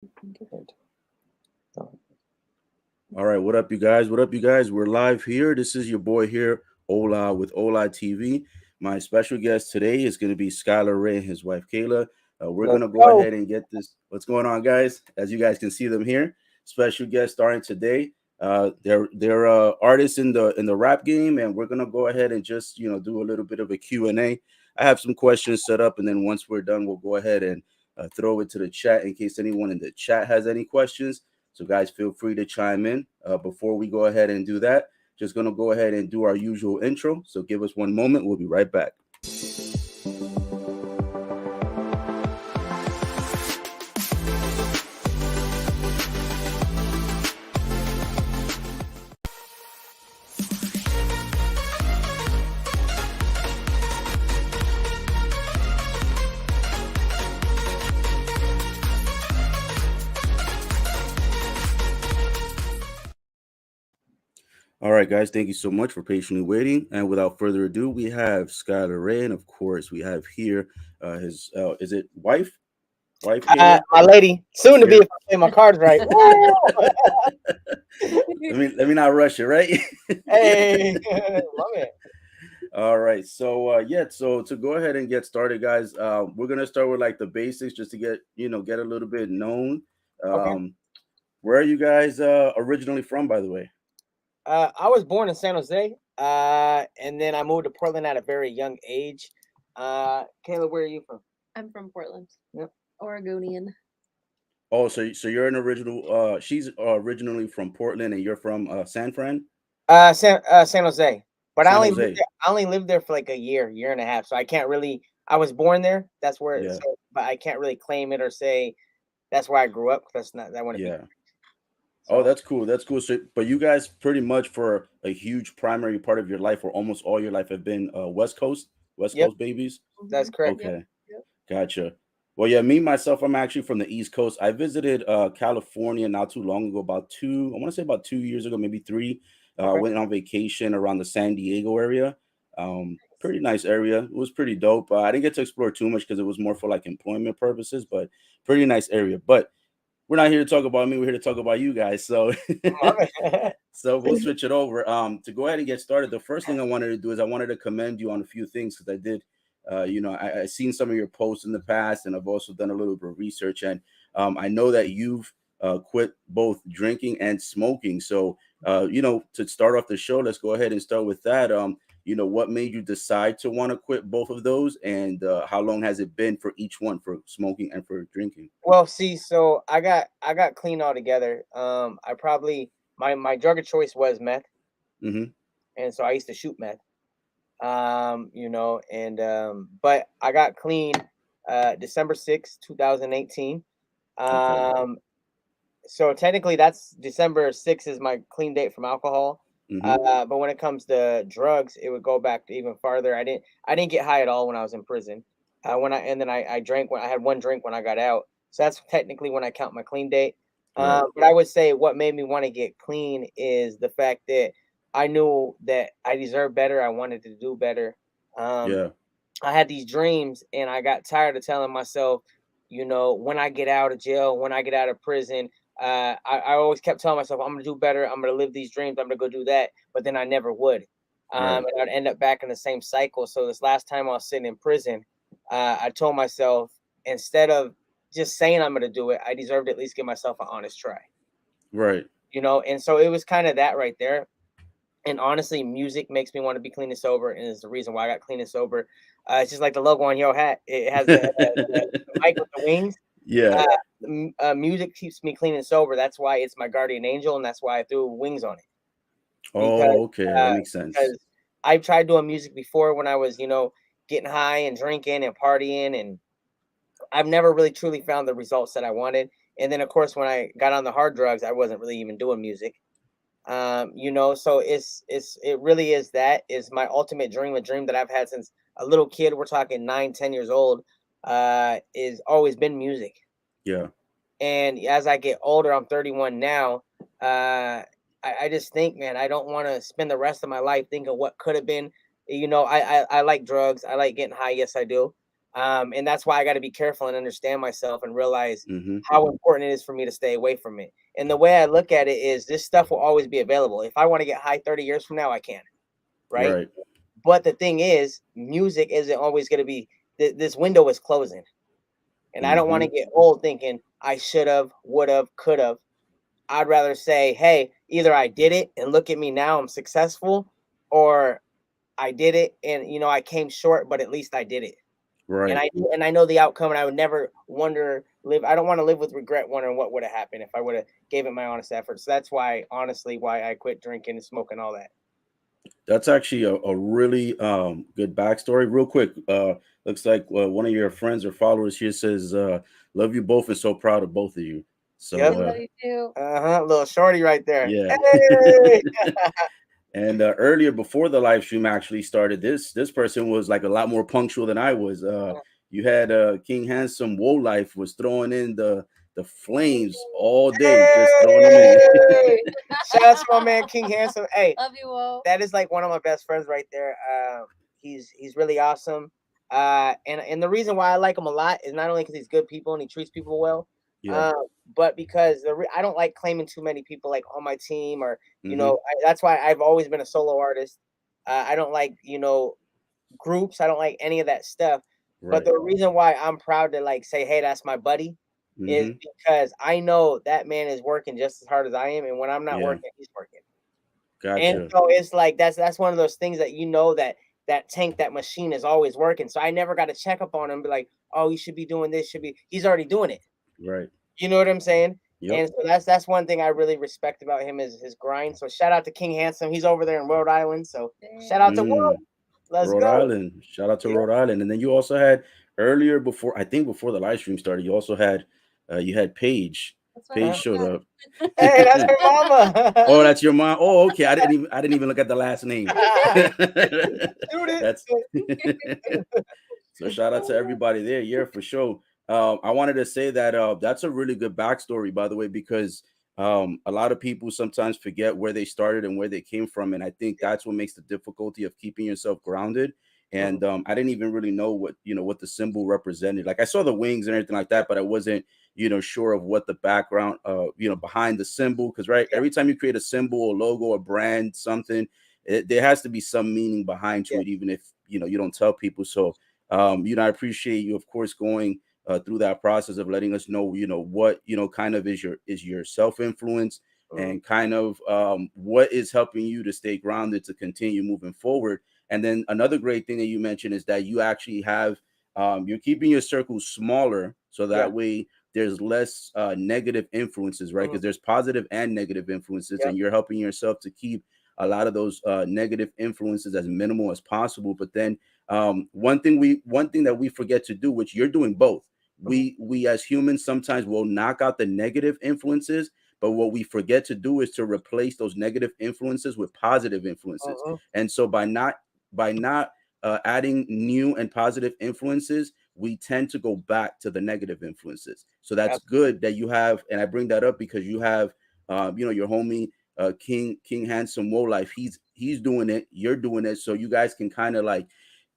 Good. All right, what up, you guys? What up, you guys? We're live here. This is your boy here, Ola with Ola TV. My special guest today is going to be Skyler Ray and his wife Kayla. We're going Let's to go go. ahead and get this. What's going on, guys? As you guys can see them here, special guest starting today. They're artists in the rap game, and we're gonna go ahead and just do a little bit of a Q&A. I have some questions set up, and then once we're done, we'll go ahead and throw it to the chat in case anyone in the chat has any questions. So, guys, feel free to chime in. Before we go ahead and do that, just going to go ahead and do our usual intro. So, give us one moment. We'll be right back. All right, guys, thank you so much for patiently waiting. And without further ado, we have Skylar Ray. And of course, we have here his, is it wife? Wife, Kayla? My lady, soon to be Your if I play my cards right. Woo! let me not rush it, right? Hey, love it. All right. So so to go ahead and get started, guys, we're gonna start with like the basics just to get a little bit known. Okay. Um, where are you guys originally from, by the way? I was born in San Jose, and then I moved to Portland at a very young age. Kayla, where are you from? I'm from Portland, Yep. Oregonian. Oh, so you're an original. She's originally from Portland, and you're from San Fran, San Jose, but San Jose. I only lived there for like a year and a half, so I can't really. I was born there. That's where. Yeah, So, but I can't really claim it or say that's where I grew up. That's not that wouldn't be yeah. Oh, so. that's cool. That's cool. So, but you guys pretty much for a huge primary part of your life, or almost all your life, have been West Yep, Coast babies. that's correct. Yep. Okay. Yep. Gotcha. Well, yeah, me myself, I'm actually from the East Coast. I visited California not too long ago, I want to say about 2 years ago, maybe three. Okay. Went on vacation around the San Diego area. Pretty nice area. It was pretty dope. I didn't get to explore too much because it was more for like employment purposes, but pretty nice area. But we're not here to talk about me. We're here to talk about you guys. So, Love it. so we'll switch it over. To go ahead and get started, the first thing I wanted to do is I wanted to commend you on a few things because I did. I seen some of your posts in the past, and I've also done a little bit of research, and I know that you've quit both drinking and smoking. So, to start off the show, let's go ahead and start with that. What made you decide to want to quit both of those, and how long has it been for each one, for smoking and for drinking? Well, see, so I got clean altogether. I probably my drug of choice was meth, Mm-hmm. and so I used to shoot meth. And but I got clean December 6th, 2018. Okay. Um, so technically that's December 6th is my clean date from alcohol. Mm-hmm. But when it comes to drugs, it would go back to even farther. I didn't get high at all when I was in prison. When I and then I drank when I had one drink when I got out. So that's technically when I count my clean date. Right. But I would say what made me want to get clean is the fact that I knew that I deserved better. I wanted to do better. Um, Yeah. I had these dreams, and I got tired of telling myself, when I get out of jail, when I get out of prison, I always kept telling myself, I'm gonna do better. I'm gonna live these dreams. I'm gonna go do that. But then I never would. Right. And I'd end up back in the same cycle. So this last time I was sitting in prison, I told myself, instead of just saying I'm gonna do it, I deserve to at least give myself an honest try. Right. And so it was kind of that right there. And honestly, music makes me want to be clean and sober, and is the reason why I got clean and sober. It's just like the logo on your hat; it has the mic with the wings. Yeah. Uh, Music keeps me clean and sober. That's why it's my guardian angel, and that's why I threw wings on it. Because Oh, okay. That makes sense. because I've tried doing music before when I was, getting high and drinking and partying, and I've never really truly found the results that I wanted. And then, of course, when I got on the hard drugs, I wasn't really even doing music. So it really is my ultimate dream, a dream that I've had since a little kid. We're talking 9, 10 years old. Is always been music. Yeah. And as I get older, I'm 31 now. I just think, man, I don't want to spend the rest of my life thinking what could have been. I like drugs. I like getting high. Yes, I do. And that's why I got to be careful and understand myself and realize Mm-hmm. how important it is for me to stay away from it. And the way I look at it is this stuff will always be available. If I want to get high 30 years from now, I can, right? Right. But the thing is, music isn't always going to be, this window is closing. And I don't want Mm-hmm. to get old thinking I should have, would have, could have. I'd rather say, hey, either I did it and look at me now, I'm successful, or I did it and I came short, but at least I did it. Right. And I know the outcome, and I would never I don't want to live with regret wondering what would have happened if I would have gave it my honest effort. So that's why, honestly, why I quit drinking and smoking, all that. That's actually a really good backstory. Real quick, looks like one of your friends or followers here says, "Love you both and so proud of both of you." Yep. So, I love you too. Little shorty right there. yeah. Hey! And earlier, before the live stream actually started, this person was like a lot more punctual than I was. You had King Handsome Woe Life was throwing in the flames all day, just throwing them in. Hey! Shout out to my man King Handsome. Hey, Love you all. that is like one of my best friends right there. He's really awesome. And the reason why I like him a lot is not only because he's good people and he treats people well, Yeah. but because I don't like claiming too many people like on my team, or Mhm. that's why I've always been a solo artist. I don't like groups. I don't like any of that stuff. But Right. the reason why I'm proud to like say, hey, that's my buddy, is Mhm. because I know that man is working just as hard as I am, and when I'm not Yeah. working, he's working. And Gotcha. so it's like that's one of those things that that tank, that machine is always working. So I never got to check up on him, be like, oh, you should be doing this, he's already doing it. Right. You know what I'm saying? Yep. And so that's one thing I really respect about him is his grind. So shout out to King Handsome. He's over there in Rhode Island. So shout out to World. Let's Rhode go. Island. Shout out to Yeah. Rhode Island. And then you also had earlier before, I think before the live stream started, you also had you had Paige. That's my Paige Huh? showed mom. up. Hey, that's her mama. Oh, that's your mom. Oh, okay. I didn't even look at the last name. Dude, That's so shout out to everybody there. Yeah, for sure. I wanted to say that that's a really good backstory, by the way, because a lot of people sometimes forget where they started and where they came from, and I think that's what makes the difficulty of keeping yourself grounded. And I didn't even really know what the symbol represented. Like I saw the wings and everything like that, but I wasn't sure of what the background behind the symbol, because right, every time you create a symbol, a logo, a brand, something, there has to be some meaning behind to Yeah. it, even if you don't tell people. So I appreciate you, of course, going through that process of letting us know, what kind of is your self-influence, and kind of what is helping you to stay grounded to continue moving forward. And then another great thing that you mentioned is that you actually have you're keeping your circle smaller, so Yeah. that way there's less negative influences, right? Because there's positive and negative influences, Yeah. and you're helping yourself to keep a lot of those negative influences as minimal as possible. But then one thing that we forget to do, which you're doing both, we as humans sometimes will knock out the negative influences, but what we forget to do is to replace those negative influences with positive influences. And so by not adding new and positive influences, we tend to go back to the negative influences. So that's good that you have, and I bring that up because you have your homie King Handsome Woe Life. He's doing it, you're doing it, so you guys can kind of like,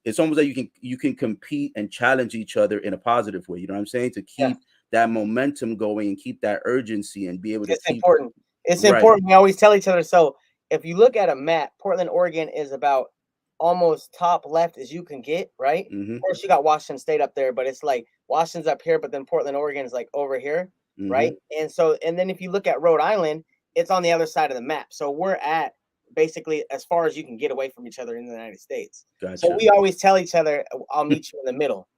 it's almost like you can compete and challenge each other in a positive way. You know what I'm saying? To keep that momentum going and keep that urgency and be able to It's keep important. It's right. important. We always tell each other. So if you look at a map, Portland, Oregon is about almost top left as you can get, right? Of course, you got Washington State up there, but it's like Washington's up here, but then Portland, Oregon is like over here, right? And then if you look at Rhode Island, it's on the other side of the map. So we're at basically as far as you can get away from each other in the United States. Gotcha. So we always tell each other, I'll meet you in the middle.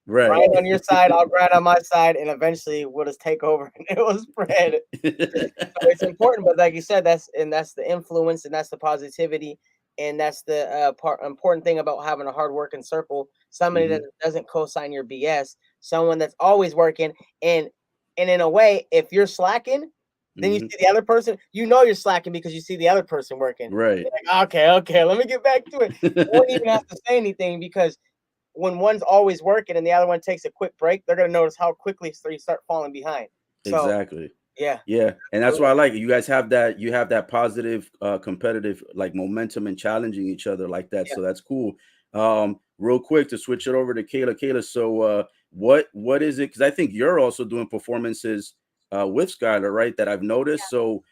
Right. Grind on your side, I'll grind on my side, and eventually we'll just take over and it will spread. So it's important, but like you said, that's the influence, and that's the positivity, and that's the important thing about having a hard-working circle. Somebody that doesn't co-sign your BS, someone that's always working, and in a way, if you're slacking, then you see the other person, you're slacking because you see the other person working. Right. You're like, okay, let me get back to it. You won't even have to say anything, because when one's always working and the other one takes a quick break, they're gonna notice how quickly you start falling behind. So Exactly. yeah. And that's why I like it. You guys have that positive competitive like momentum and challenging each other like that. So that's cool. real quick to switch it over to Kayla. Kayla, so what is it? Because I think you're also doing performances with Skyler, right? That I've noticed. So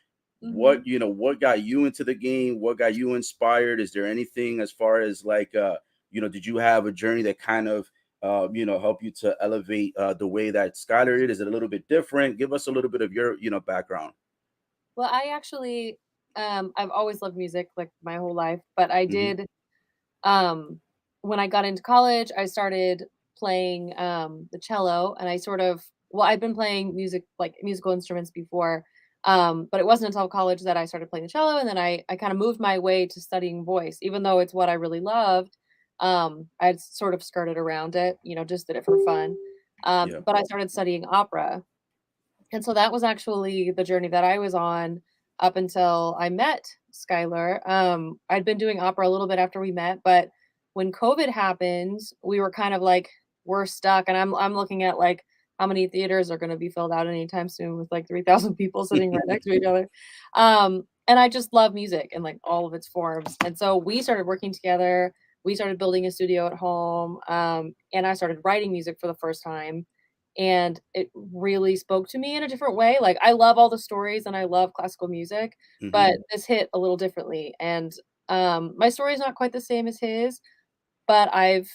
Mhm. what got you into the game? What got you inspired? Is there anything as far as like did you have a journey that kind of help you to elevate the way that Skyler did? Is it a little bit different? Give us a little bit of your background. Well, I actually, I've always loved music, like, my whole life, but I Hmm. did, um when I got into college, I started playing, the cello, and I sort of well, I've been playing music like, musical instruments before, but it wasn't until college that I started playing the cello, and then I kinda moved my way to studying voice, even though it's what I really loved, I'd sort of skirted around it, just did it for fun, Yeah. but I started studying opera. And so that was actually the journey that I was on up until I met Skylar. I'd been doing opera a little bit after we met, but when COVID happened, we were kind of like, we're stuck. And I'm looking at like how many theaters are going to be filled out anytime soon with like 3,000 people sitting right next to each other. And I just love music and like all of its forms. And so we started working together. We started building a studio at home. And I started writing music for the first time, and it really spoke to me in a different way. Like, I love all the stories and I love classical music, Hmm. but this hit a little differently. And my story is not quite the same as his, but I've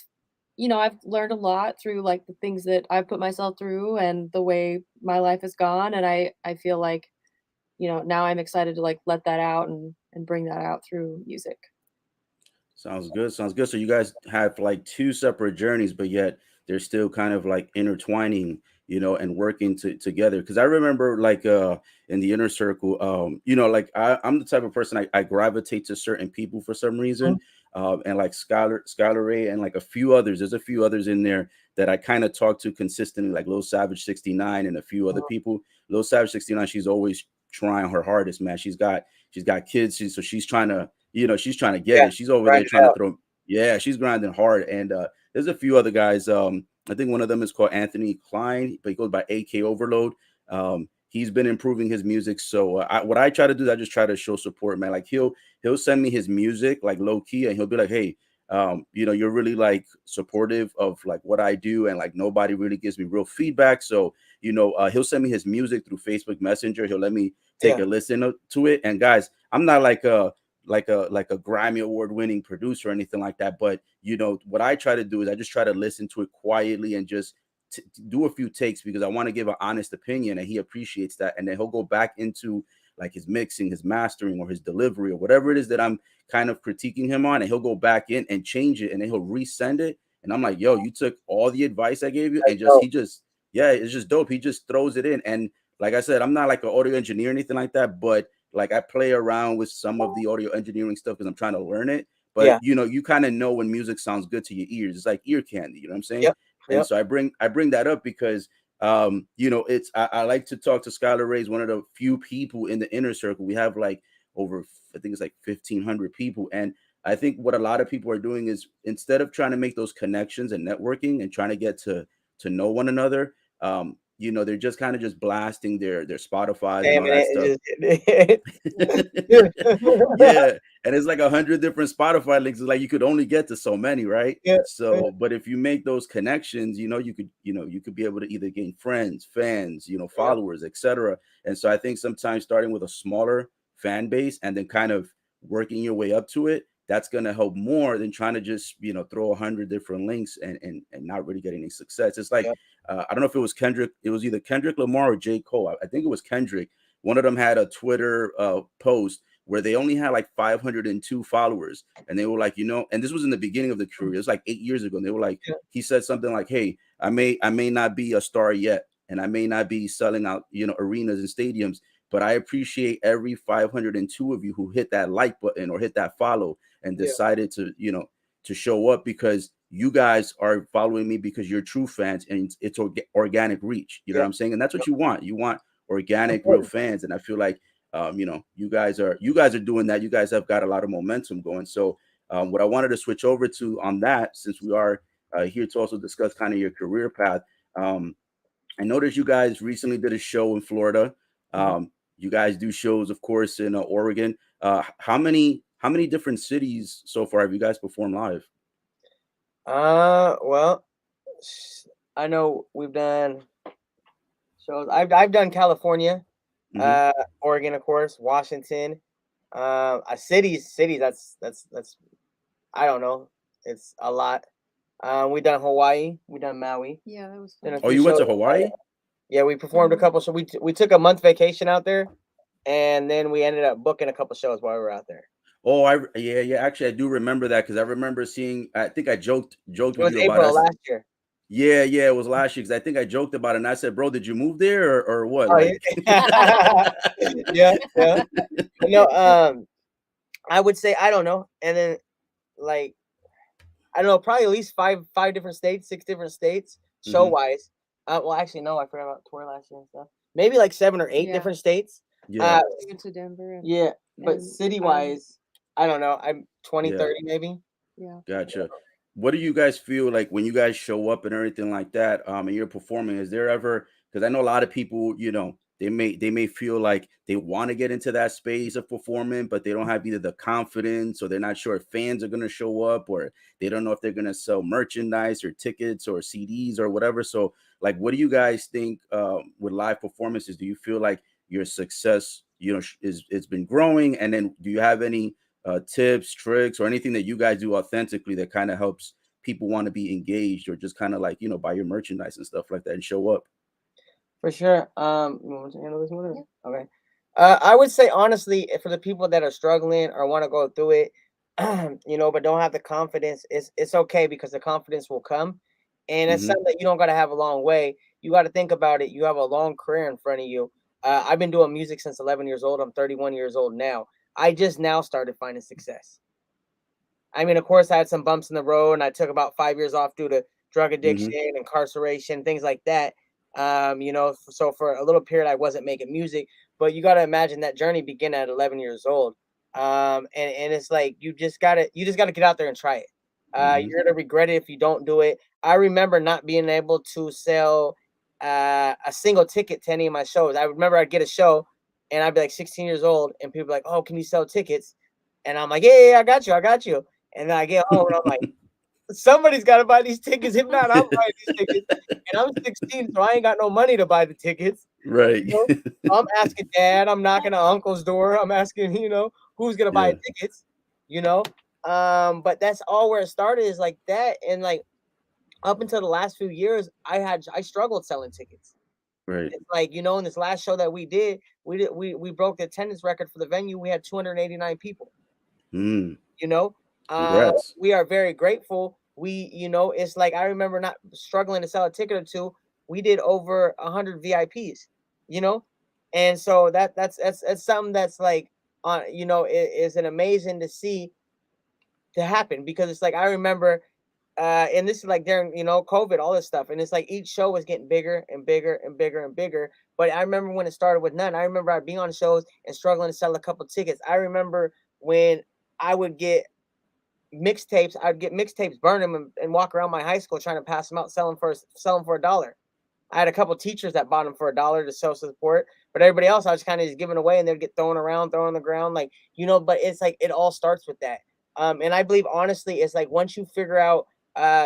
learned a lot through like the things that I've put myself through and the way my life has gone. And I feel like, now I'm excited to like let that out and bring that out through music. Sounds good. Sounds good. So you guys have like two separate journeys, but yet they're still kind of like intertwining, and working together. Because I remember like in the inner circle, like I'm the type of person I gravitate to certain people for some reason. Mhm. And like Skyler Ray and like a few others. There's a few others in there that I kind of talk to consistently, like Lil Savage 69 and a few other people. Lil Savage 69, she's always trying her hardest, man. She's got kids, so she's trying to she's trying to get Yeah, it. She's over grind there it trying to out. throw. Yeah, she's grinding hard. And there's a few other guys. I think one of them is called Anthony Klein, but he goes by AK Overload. He's been improving his music. So what I try to do is I just try to show support, man. Like he'll send me his music like low key, and he'll be like, hey, you're really like supportive of like what I do, and like nobody really gives me real feedback. So he'll send me his music through Facebook Messenger. He'll let me take Yeah, a listen to it. And guys, I'm not like a Grammy award winning producer or anything like that. But what I try to do is I just try to listen to it quietly and just do a few takes because I want to give an honest opinion, and he appreciates that. And then he'll go back into like his mixing, his mastering, or his delivery, or whatever it is that I'm kind of critiquing him on, and he'll go back in and change it, and then he'll resend it. And I'm like, yo, you took all the advice I gave you, that's and just dope. he just yeah, it's just dope. He just throws it in. And like I said, I'm not like an audio engineer or anything like that, but like I play around with some of the audio engineering stuff because I'm trying to learn it. But Yeah. you kind of know when music sounds good to your ears. It's like ear candy, you know what I'm saying? Yep. And Yep. so I bring that up because it's I like to talk to Skylar Ray, is one of the few people in the inner circle. We have like over I think it's like 1,500 people. And I think what a lot of people are doing is instead of trying to make those connections and networking and trying to get to know one another, they're just kind of just blasting their Spotify's and all Spamming that stuff. it. Yeah, and it's like 100 different Spotify links. It's like you could only get to so many, right? Yeah. Yeah. So, but if you make those connections, you could be able to either gain friends, fans, Yep. followers, etc. And so I think sometimes starting with a smaller fan base and then kind of working your way up to it, that's gonna help more than trying to just throw 100 different links and not really get any success. It's like Yep. I don't know if it was Kendrick. It was either Kendrick Lamar or J. Cole. I think it was Kendrick. One of them had a Twitter post where they only had like 502 followers. And they were like, and this was in the beginning of the career. It was like 8 years ago. And they were like, Yeah. he said something like, hey, I may not be a star yet. And I may not be selling out, arenas and stadiums, but I appreciate every 502 of you who hit that like button or hit that follow and Yeah. decided to show up because you guys are following me because you're true fans and it's organic reach. You know what Yep. I'm saying? And that's what Yep. you want. You want organic, real Important. fans. And I feel like you guys are doing that. You guys have got a lot of momentum going. So what I wanted to switch over to on that, since we are here to also discuss kind of your career path. um, I noticed you guys recently did a show in Florida. Mhm. You guys do shows, of course, in Oregon. How many different cities so far have you guys performed live? Well, I know we've done shows. I've done California, Hmm. Oregon, of course, Washington, cities. That's I don't know. It's a lot. We done Hawaii. We done Maui. Yeah, that was Done a fun. Oh, few you went shows. to Hawaii? Yeah, we performed a Mhm. couple. So we took a month vacation out there, and then we ended up booking a couple shows while we were out there. Oh, yeah, yeah. Actually, I do remember that because I remember seeing. I think I joked It with was you about April of us. last year. Yeah, yeah, it was last year because I think I joked about it and I said, "Bro, did you move there or what?" Oh Like, yeah, yeah, yeah. No, I would say I don't know, and then like I don't know, probably at least five different states, six different states, show hmm, wise. Well, actually, no, I forgot about tour last year and stuff. Maybe like 7 or 8 Yeah, different states. yeah, Uh, we went to Denver yeah, but and city Iowa. wise, I don't know. I'm 20, yeah. 30 maybe. Yeah. Gotcha. What do you guys feel like when you guys show up and everything like that, and you're performing? Is there ever, because I know a lot of people, they may feel like they want to get into that space of performing, but they don't have either the confidence or they're not sure if fans are gonna show up or they don't know if they're gonna sell merchandise or tickets or CDs or whatever. So, like, what do you guys think with live performances? Do you feel like your success, is it's been growing? And then do you have any tips, tricks, or anything that you guys do authentically that kind of helps people want to be engaged or just kind of like, buy your merchandise and stuff like that and show up? For sure. You want to handle this one? Yeah. Okay. I would say honestly, for the people that are struggling or want to go through it, but don't have the confidence, it's okay because the confidence will come, and it's Hmm. something that you don't got to have a long way. You got to think about it. You have a long career in front of you. I've been doing music since 11 years old. I'm 31 years old now. I just now started finding success. I mean, of course, I had some bumps in the road, and I took about 5 years off due to drug Hmm. addiction, incarceration, things like that. So for a little period, I wasn't making music, but you got to imagine that journey began at 11 years old. And it's like you just gotta get out there and try it. Hmm. You're gonna regret it if you don't do it. I remember not being able to sell a single ticket to any of my shows. I remember I'd get a show, and I'd be like 16 years old, and people were like, "Oh, can you sell tickets?" And I'm like, "Yeah, yeah, yeah, I got you." And then I get home and I'm like, somebody's got to buy these tickets. If not, I'm buying these tickets. And I'm 16, so I ain't got no money to buy the tickets. Right. You know, I'm asking dad, I'm knocking on uncle's door, I'm asking, who's gonna buy Yeah. tickets, you know. But that's all where it started is like that. And like up until the last few years, I struggled selling tickets. Right. It's like, in this last show that we broke the attendance record for the venue. We had 289 people. Mm. you know Congrats. we are very grateful. It's like I remember not struggling to sell a ticket or two. We did over 100 VIPs, you know and so that's something that's like it is an amazing to see to happen, because it's like I remember and this is like during COVID, all this stuff, and it's like each show was getting bigger and bigger and bigger and bigger. But I remember when it started with none. I remember I'd be on shows and struggling to sell a couple tickets. I remember when I would get mixtapes. I'd get mixtapes, burn them, and walk around my high school trying to pass them out, sell them for $1. I had a couple teachers that bought them for $1 to show support, but everybody else I was kind of just giving away, and they'd get thrown around, thrown on the ground, like. But it's like it all starts with that. And I believe honestly, it's like once you figure out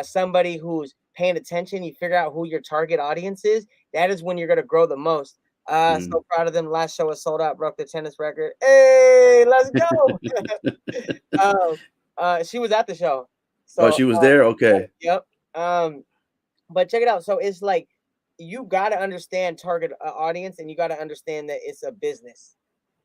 somebody who's paying attention, you figure out who your target audience is. That is when you're gonna grow the most. Mm. So proud of them. Last show was sold out, broke the tennis record. Hey, let's go. um, she was at the show. Oh, So, she was there. Okay. yep. Um, but check it out. So it's like you got to understand target audience, and you got to understand that it's a business.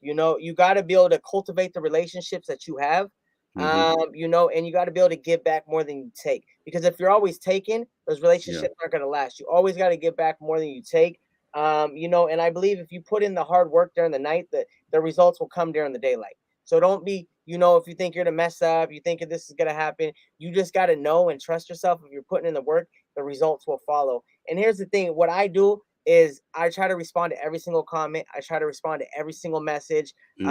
You got to be able to cultivate the relationships that you have. Hmm. And you got to be able to give back more than you take. Because if you're always taking, those Yeah. relationships aren't going to last. You always got to give back more than you take. And I believe if you put in the hard work during the night, the results will come during the daylight. So don't be, if you think you're to mess up, you think this is going to happen, you just got to know and trust yourself. If you're putting in the work, the results will follow. And here's the thing, what I do is I try to respond to every single comment. I try to respond to every single message. Hmm.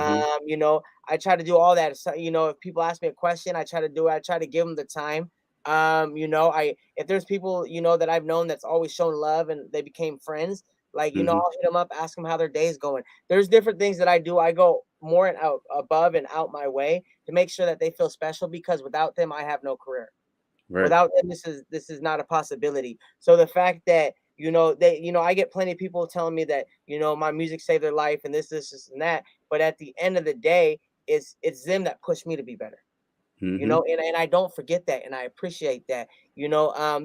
I try to do all that. So, if people ask me a question, I try to do it. I try to give them the time. If there's people, that I've known that's always shown love and they became friends, like, Hmm. I'll hit them up, ask them how their day's going. There's different things that I do. I go more and out above and out my way to make sure that they feel special, because without them, I have no career. Right. Without them, this is not a possibility. So the fact that I get plenty of people telling me that my music saved their life and this and that, but at the end of the day, it's them that push me to be better. Mm-hmm. And I don't forget that, and I appreciate that.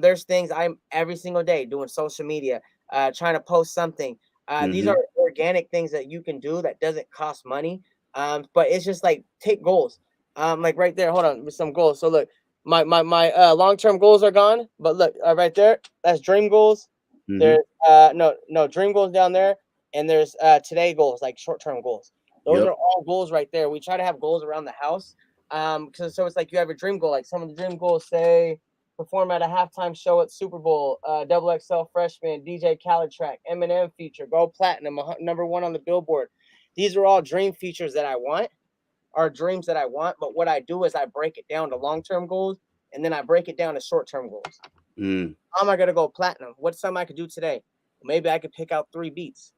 There's things I'm every single day doing social media, trying to post something. These Mm-hmm. are organic things that you can do that doesn't cost money. But it's just like take goals. Like right there, hold on, with some goals. So look, my long-term goals are gone, but look, right there, that's dream goals. Mm-hmm. There's no dream goals down there, and there's today goals, like short-term goals. Those Yep. are all goals right there. We try to have goals around the house. So it's like you have a dream goal. Like some of the dream goals say perform at a halftime show at Super Bowl, double XL freshman, DJ Khaled track, Eminem feature, go platinum, #1 on the Billboard. These are all dream features that I want, are dreams that I want. But what I do is I break it down to long-term goals, and then I break it down to short-term goals. Mm. How am I gonna go platinum? What's something I could do today? Maybe I could pick out 3 beats.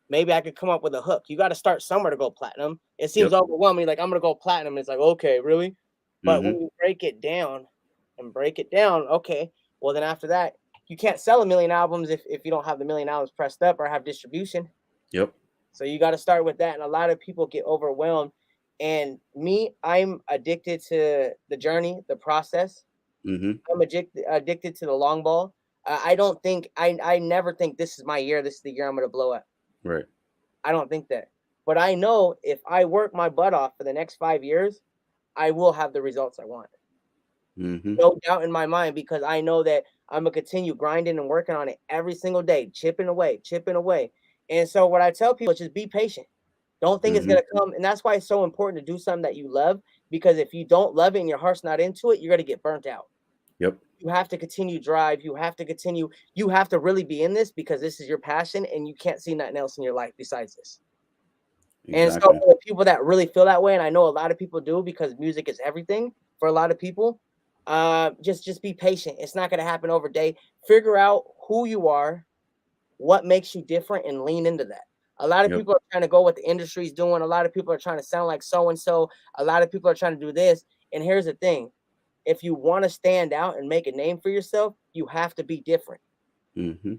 Maybe I could come up with a hook. You got to start somewhere to go platinum. It seems Yep. overwhelming. Like I'm gonna go platinum. It's like, okay, really? But Mm-hmm. when you break it down and break it down, okay, well then after that, you can't sell 1,000,000 albums if you don't have the 1,000,000 albums pressed up or have distribution. Yep. So you got to start with that. And a lot of people get overwhelmed. And me, I'm addicted to the journey, the process. Mm-hmm. I'm addicted to the long ball. I don't think I never think this is my year. This is the year I'm gonna blow up. Right. I don't think that. But I know if I work my butt off for the next 5 years, I will have the results I want. Mm-hmm. No doubt in my mind, because I know that I'm gonna continue grinding and working on it every single day, chipping away, chipping away. And so what I tell people is just be patient. Don't think it's Mm-hmm. gonna come. And that's why it's so important to do something that you love, because if you don't love it and your heart's not into it, you're gonna get burnt out. Yep. You have to continue drive. You have to really be in this because this is your passion and you can't see nothing else in your life besides this. And so Exactly. for the people that really feel that way, and I know a lot of people do because music is everything for a lot of people, just be patient. It's not going to happen over day. Figure out who you are, what makes you different, and lean into that. A lot of Yep. people are trying to go what the industry's doing. A lot of people are trying to sound like so and so. A lot of people are trying to do this. And here's the thing: if you want to stand out and make a name for yourself, you have to be different. Mm-hmm.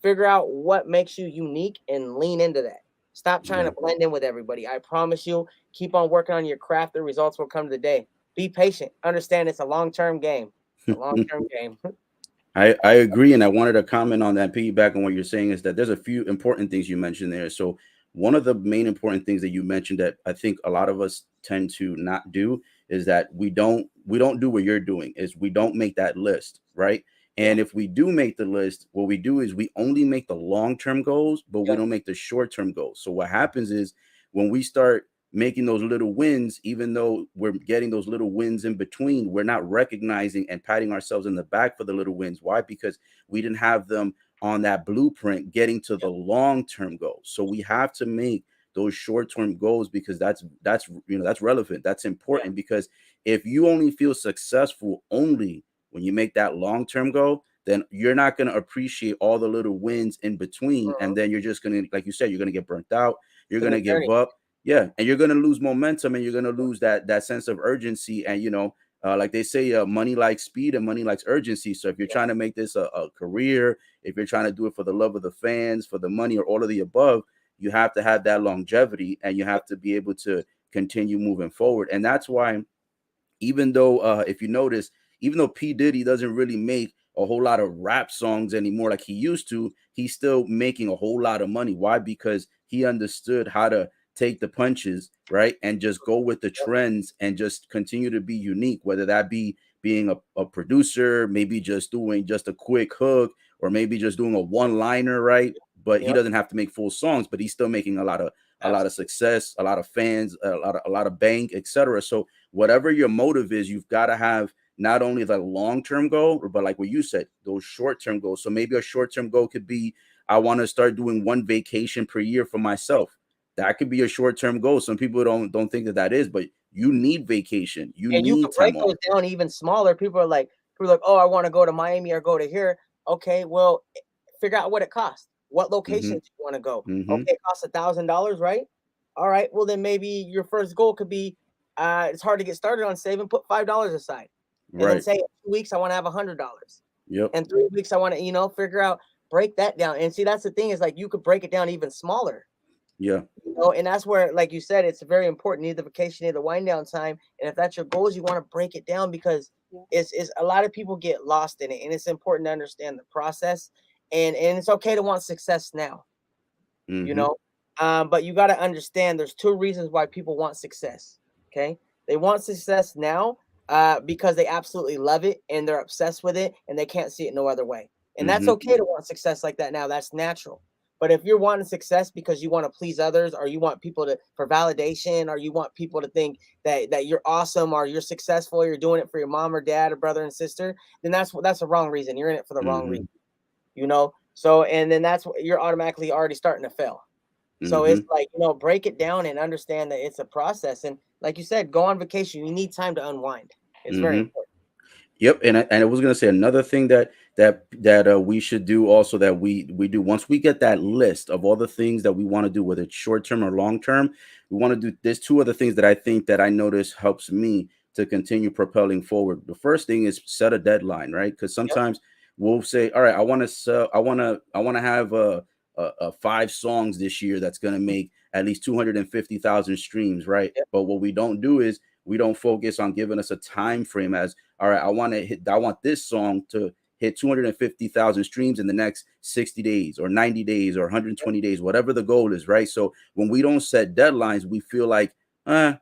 Figure out what makes you unique and lean into that. Stop trying to Exactly. blend in with everybody. I promise you, keep on working on your craft. The results will come to the day. Be patient. Understand it's a long-term game. It's a long-term game. I agree, and I wanted to comment on that. Piggyback on what you're saying is that there's a few important things you mentioned there. So one of the main important things that you mentioned that I think a lot of us tend to not do is that we don't do what you're doing. Is we don't make that list, right? Yeah. And if we do make the list, what we do is we only make the long-term goals, but we Yeah. don't make the short-term goals. So what happens is when we start making those little wins, even though we're getting those little wins in between, we're not recognizing and patting ourselves in the back for the little wins. Why? Because we didn't have them on that blueprint getting to the long-term goals. So we have to make those short-term goals because that's relevant. That's Yeah. important because if you only feel successful only when you make that long-term goal, then you're not going to appreciate all the little wins in between. And Mhm. then you're just going to, like you said, you're going to get burnt out. You're It's a going new to give journey. up. Yeah, and you're gonna lose momentum, and you're gonna lose that sense of urgency. And like they say, money likes speed, and money likes urgency. So if you're Yeah. trying to make this a career, if you're trying to do it for the love of the fans, for the money, or all of the above, you have to have that longevity, and you have to be able to continue moving forward. And that's why even though if you notice, even though P. Diddy doesn't really make a whole lot of rap songs anymore like he used to, he's still making a whole lot of money. Why? Because he understood how to take the punches, right? And just go with the Yep. trends and just continue to be unique, whether that be being a producer, maybe just doing just a quick hook, or maybe just doing a one-liner, right? But he Yep. doesn't have to make full songs, but he's still making a lot of Absolutely. success, a lot of fans, a lot of bank, etc. So whatever your motive is, you've got to have not only the long-term goal, but like what you said, those short-term goals. So maybe a short-term goal could be, I want to start doing one vacation per year for myself. That could be a short-term goal. Some people don't think that is, but you need vacation. You And you can need break time those off. down even smaller. People are like, oh, I want to go to Miami or go to here. Okay, well, figure out what it costs. What Hmm. locations you want to go? Hmm. Okay, it costs $1,000, right? All right. Well, then maybe your first goal could be, it's hard to get started on saving. Put $5 aside. And then Right. say in 2 weeks I want to have $100. Yep. In 3 weeks I want to, figure out, break that down. And see, that's the thing, is like you could break it down even smaller. Yeah. And that's where, like you said, it's very important. You need the vacation, you need the wind down time. And if that's your goals, you want to break it down, because it's a lot of people get lost in it. And it's important to understand the process. And it's okay to want success now, Mm-hmm. but you got to understand there's two reasons why people want success. Okay. They want success now because they absolutely love it and they're obsessed with it and they can't see it no other way. And that's Mm-hmm. okay to want success like that now. That's natural. But if you're wanting success because you want to please others, or you want people to for validation, or you want people to think that you're awesome, or you're successful, or you're doing it for your mom or dad or brother and sister, then that's the wrong reason. You're in it for the wrong reason, So, and then that's what you're automatically already starting to fail. So it's like, break it down and understand that it's a process. And like you said, go on vacation. You need time to unwind. It's very Mm-hmm. important. Yep, and I was gonna say another thing that we should do also, that we do once we get that list of all the things that we want to do, whether it's short term or long term. We want to do. There's two other things that I think that I notice helps me to continue propelling forward. The first thing is set a deadline, right? Because Yep. sometimes we'll say, all right, I want to sell, I want to have a 5 songs this year that's gonna make at least 250,000 streams, right? Yep. But what we don't do is we don't focus on giving us a time frame as, all right, I want this song to hit 250,000 streams in the next 60 days or 90 days or 120 days, whatever the goal is, right? So when we don't set deadlines, we feel like,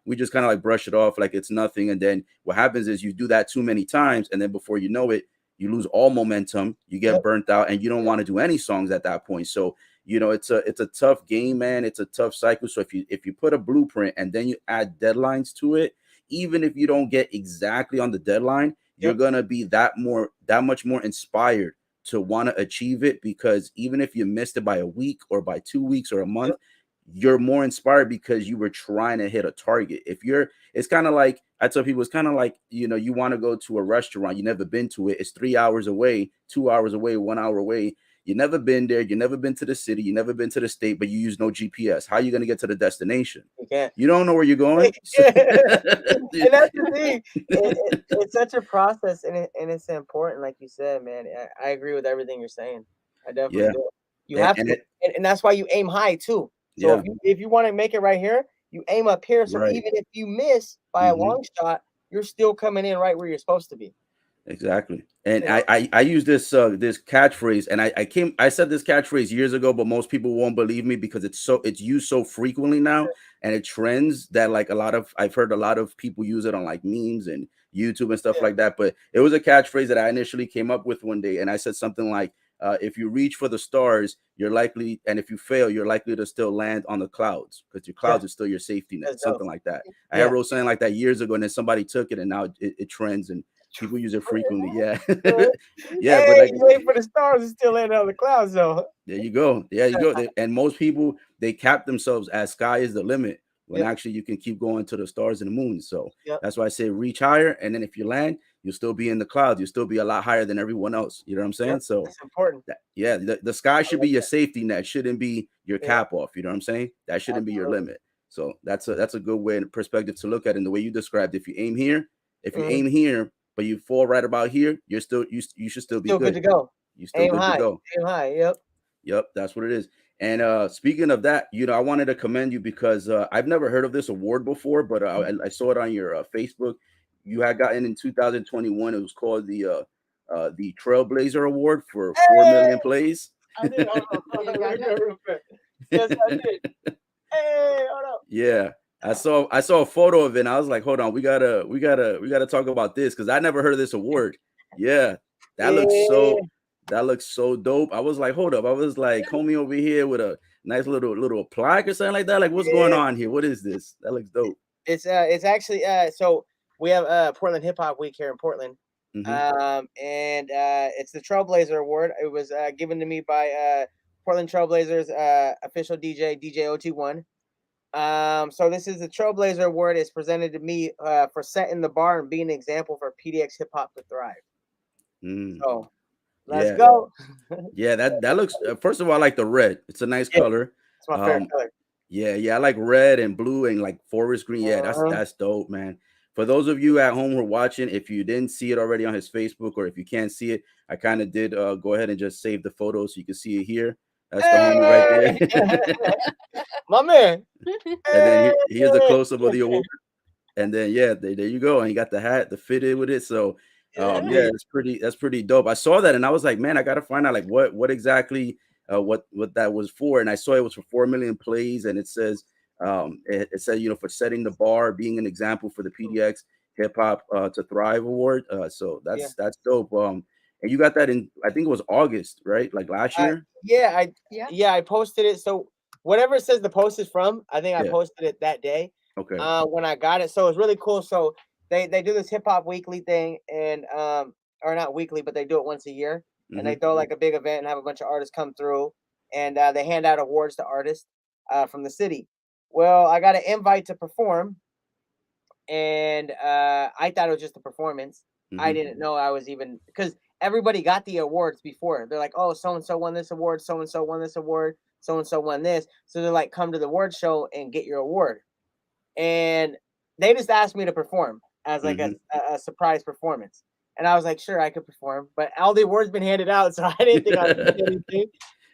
we just kind of like brush it off like it's nothing. And then what happens is you do that too many times, and then before you know it, you lose all momentum, you get burnt out, and you don't want to do any songs at that point. So it's a tough game, man. It's a tough cycle. So if you put a blueprint and then you add deadlines to it, even if you don't get exactly on the deadline, you're gonna be that much more inspired to want to achieve it, because even if you missed it by a week or by 2 weeks or a month, you're more inspired because you were trying to hit a target. It's kind of like, I tell people, it's kind of like, you want to go to a restaurant, you never been to it, it's 3 hours away, 2 hours away, 1 hour away. You never been there, you never been to the city, you never been to the state, but you use no GPS. How are you going to get to the destination? You can't. You don't know where you're going. And that's the thing. It's such a process, and it's important, like you said, man. I agree with everything you're saying. I definitely do. You have to, and that's why you aim high too. So if you want to make it right here, you aim up here. So even if you miss by a long shot, you're still coming in right where you're supposed to be. Exactly. And I use this catchphrase, and I said this catchphrase years ago, but most people won't believe me because it's used so frequently now, and it trends that like I've heard a lot of people use it on like memes and YouTube and stuff like that. But it was a catchphrase that I initially came up with one day, and I said something like, if you reach for the stars, and if you fail, you're likely to still land on the clouds, because your clouds are still your safety net, something like that. I had wrote something like that years ago, and then somebody took it, and now it trends, and people use it frequently. Yeah. Yeah, but like, you wait for the stars and still land on the clouds, though. There you go. Yeah, you go. And most people, they cap themselves as sky is the limit, when actually you can keep going to the stars and the moon. So that's why I say reach higher. And then if you land, you'll still be in the clouds. You'll still be a lot higher than everyone else. You know what I'm saying? So that's important. The sky should be your safety net. Shouldn't be your cap off. You know what I'm saying? That shouldn't be your limit. So that's a good way and perspective to look at it. And the way you described, if you aim here, but you fall right about here, you should still be good to go. You still aim good high. to go. Aim high. Yep, that's what it is. And speaking of that, I wanted to commend you because I've never heard of this award before, but I saw it on your Facebook. You had gotten in 2021. It was called the Trailblazer Award for 4 million plays. I did. Yes, I did. Hey, hold up. Yeah. I saw a photo of it, and I was like, hold on, we gotta talk about this, because I never heard of this award. Yeah, that looks so dope. I was like, hold up. I was like, homie over here with a nice little plaque or something like that. Like, what's going on here? What is this? That looks dope. It's actually so we have Portland Hip Hop Week here in Portland. And it's the Trailblazer Award. It was given to me by Portland Trailblazers official DJ OT1. So this is the Trailblazer Award. It's presented to me for setting the bar and being an example for PDX hip hop to thrive. So let's go. Yeah, that looks. First of all, I like the red. It's a nice color. It's my favorite color. Yeah, I like red and blue and like forest green. Yeah, that's dope, man. for those of you at home who are watching, if you didn't see it already on his Facebook, or if you can't see it, I kind of did go ahead and just save the photo so you can see it here. That's the homie right there. My man. And then here's the close up of the award. And then yeah, there you go. And you got the hat, the fitted with it. So yeah, that's pretty dope. I saw that and I was like, man, I gotta find out like what exactly what that was for. And I saw it was for 4 million plays, and it says it said, you know, for setting the bar, being an example for the PDX Hip Hop to Thrive Award. So that's dope. And you got that in, I think it was August, right? Like last year. I posted it. So whatever it says the post is from, I think I posted it that day. Okay. When I got it, so it's really cool. So they do this hip hop weekly thing, and or not weekly, but they do it once a year, and they throw like a big event and have a bunch of artists come through, and they hand out awards to artists from the city. Well, I got an invite to perform, and I thought it was just a performance. I didn't know I was even, because everybody got the awards before. They're like, oh, so and so won this award, so and so won this award, so and so won this. So they're like, come to the award show and get your award. And they just asked me to perform as like a surprise performance. And I was like, sure, I could perform. But all the awards been handed out, so I didn't think I was doing anything.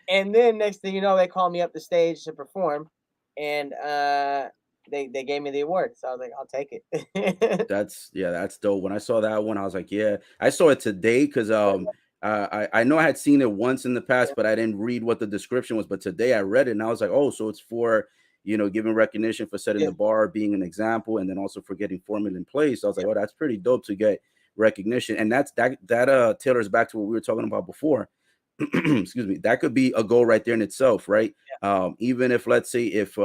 And then next thing you know, they called me up the stage to perform. And they gave me the award. So I was like, I'll take it. That's dope. When I saw that one, I was like, yeah. I saw it today because I know I had seen it once in the past, but I didn't read what the description was. But today I read it and I was like, oh, so it's for, you know, giving recognition for setting the bar, being an example, and then also for getting 4 million plays. So I was like, oh, that's pretty dope to get recognition. And that tailors back to what we were talking about before. Excuse me. That could be a goal right there in itself, right? Even if, let's say, if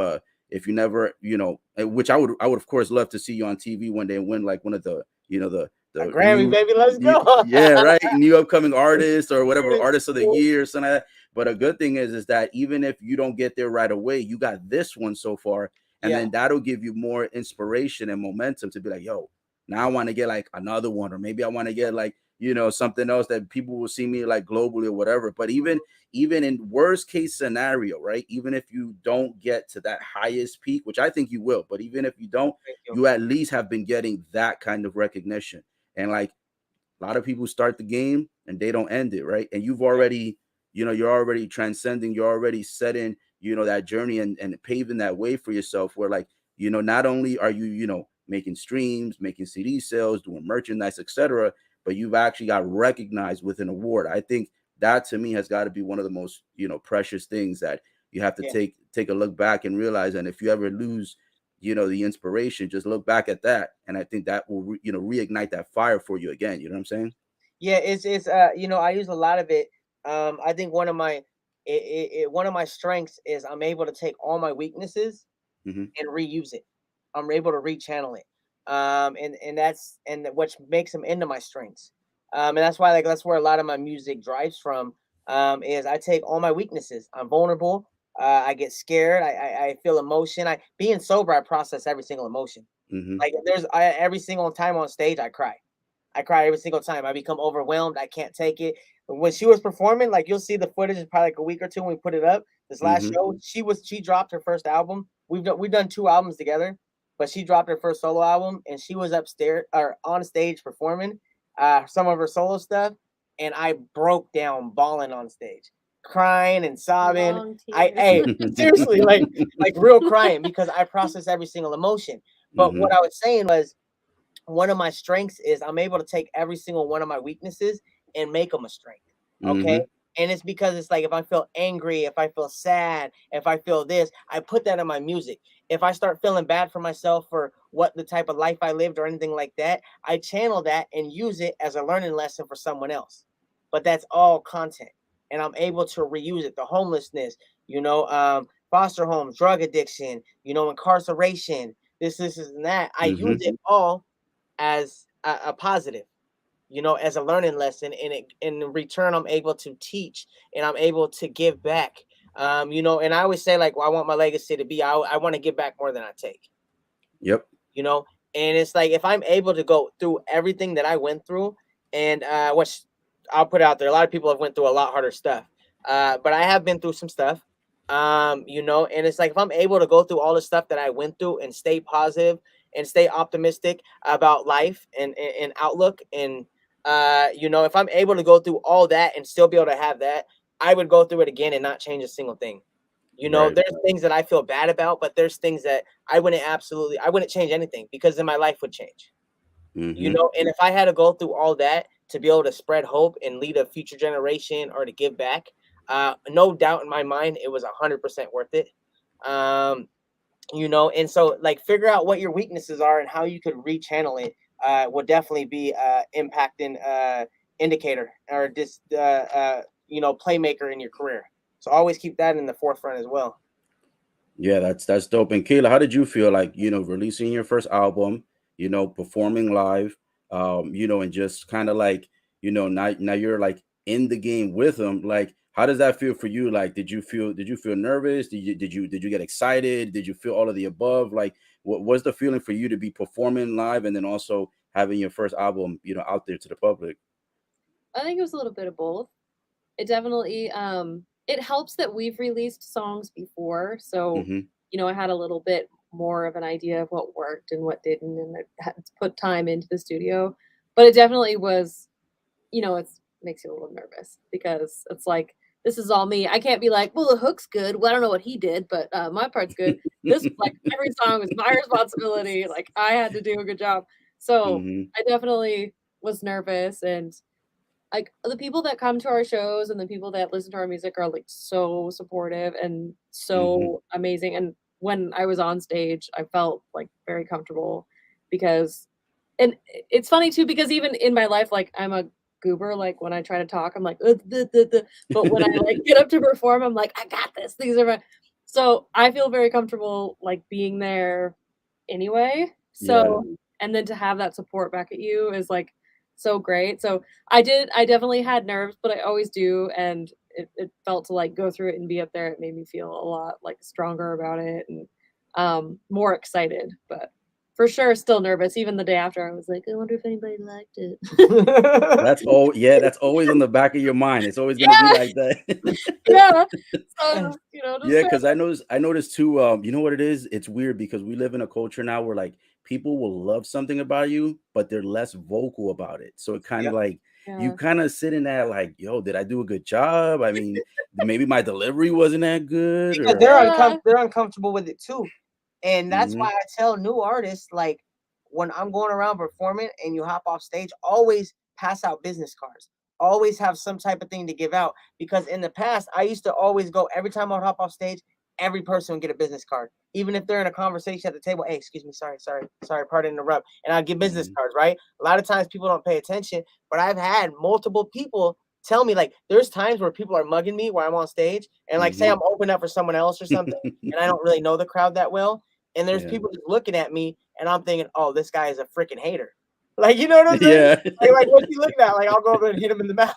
you never, you know, which I would of course love to see you on TV one day and win like one of the, you know, the Grammy, baby, let's go. Yeah, right. New upcoming artist or whatever, artist of the year or something like that. But a good thing is that even if you don't get there right away, you got this one so far. And then that'll give you more inspiration and momentum to be like, yo, now I want to get like another one, or maybe I want to get like, you know, something else that people will see me like globally or whatever. But even in worst case scenario, right? Even if you don't get to that highest peak, which I think you will, but even if you don't, you at least have been getting that kind of recognition. And like a lot of people start the game and they don't end it, right? And you've already, you know, you're already transcending, you're already setting, you know, that journey and paving that way for yourself where like, you know, not only are you, you know, making streams, making CD sales, doing merchandise, etc., but you've actually got recognized with an award. I think that to me has got to be one of the most, you know, precious things that you have to take a look back and realize. And if you ever lose, you know, the inspiration, just look back at that. And I think that will, you know, reignite that fire for you again. You know what I'm saying? Yeah, it's you know, I use a lot of it. I think one of my strengths is I'm able to take all my weaknesses and reuse it. I'm able to rechannel it. And that's which makes them into my strengths. And that's why like that's where a lot of my music drives from. Is I take all my weaknesses. I'm vulnerable. I get scared. I feel emotion. Being sober, I process every single emotion. Like every single time on stage, I cry. I cry every single time. I become overwhelmed. I can't take it. When she was performing, like you'll see the footage is probably like a week or two when we put it up. This last show, she dropped her first album. We've done 2 albums together, but she dropped her first solo album and she was upstairs or on stage performing some of her solo stuff, and I broke down bawling on stage, crying and sobbing. Seriously, like real crying because I process every single emotion. But what I was saying was, one of my strengths is I'm able to take every single one of my weaknesses and make them a strength. Okay. And it's because it's like if I feel angry, if I feel sad, if I feel this, I put that in my music. If I start feeling bad for myself for what the type of life I lived or anything like that, I channel that and use it as a learning lesson for someone else. But that's all content. And I'm able to reuse it. The homelessness, you know, foster homes, drug addiction, you know, incarceration, this and that. I use it all as a positive, you know, as a learning lesson, and in return I'm able to teach and I'm able to give back, you know. And I always say like, well, I want my legacy to be I want to give back more than I take. You know, and it's like if I'm able to go through everything that I went through, and which I'll put out there, a lot of people have went through a lot harder stuff, but I have been through some stuff, you know. And it's like if I'm able to go through all the stuff that I went through and stay positive and stay optimistic about life and outlook. And you know, if I'm able to go through all that and still be able to have that, I would go through it again and not change a single thing. You know, Right. there's things that I feel bad about, but there's things that I wouldn't change anything, because then my life would change. You Mm-hmm. know, and if I had to go through all that to be able to spread hope and lead a future generation or to give back, no doubt in my mind, it was 100% worth it. Um, you know, and so like figure out what your weaknesses are and how you could rechannel it will definitely be impacting indicator or just you know, playmaker in your career. So always keep that in the forefront as well. Yeah, that's dope. And Kayla, how did you feel like, you know, releasing your first album, you know, performing live, you know, and just kind of like, you know, now you're like in the game with them. Like, how does that feel for you? Like, did you feel nervous? Did you get excited? Did you feel all of the above? Like, what was the feeling for you to be performing live and then also having your first album, you know, out there to the public? I think it was a little bit of both. It definitely it helps that we've released songs before, so Mm-hmm. you know, I had a little bit more of an idea of what worked and what didn't, and I had to put time into the studio. But it definitely was, you know, it's makes you a little nervous because it's like this is all me. I can't be like, well, the hook's good. Well, I don't know what he did, but my part's good. This like every song was my responsibility. Like I had to do a good job. So Mm-hmm. I definitely was nervous, and like the people that come to our shows and the people that listen to our music are like so supportive and Mm-hmm. so amazing. And when I was on stage, I felt like very comfortable because, and it's funny too, because even in my life, like I'm a goober. Like when I try to talk, I'm like, duh, duh, duh." But when I like get up to perform, I'm like, I got this. These are my, so I feel very comfortable like being there anyway. Yeah. So, and then to have that support back at you is like so great. So I definitely had nerves, but I always do. And it felt to like go through it and be up there. It made me feel a lot like stronger about it and more excited. But for sure, still nervous. Even the day after, I was like, I wonder if anybody liked it. That's all. Yeah, that's always on the back of your mind. It's always gonna be Yeah, like that. yeah. So you know, just Yeah, because I noticed too. You know what it is? It's weird because we live in a culture now where like people will love something about you, but they're less vocal about it. So it kind of Yep. like you yeah, kind of sit in that like, yo, did I do a good job? I mean, maybe my delivery wasn't that good, Because or yeah, they're uncomfortable with it too. And that's why hmm I tell new artists, like when I'm going around performing and you hop off stage, always pass out business cards. Always have some type of thing to give out. Because in the past, I used to always go every time I would hop off stage, every person would get a business card. Even if they're in a conversation at the table, hey, excuse me, sorry, pardon to interrupt. And I'd give business hmm cards, right? A lot of times people don't pay attention, but I've had multiple people tell me, like, there's times where people are mugging me while I'm on stage, and like say hmm I'm opening up for someone else or something, and I don't really know the crowd that well. And there's yeah, people just looking at me, and I'm thinking, "Oh, this guy is a freaking hater." Like, you know what I'm saying? yeah, Like, what's he looking at? Like, I'll go over and hit him in the mouth.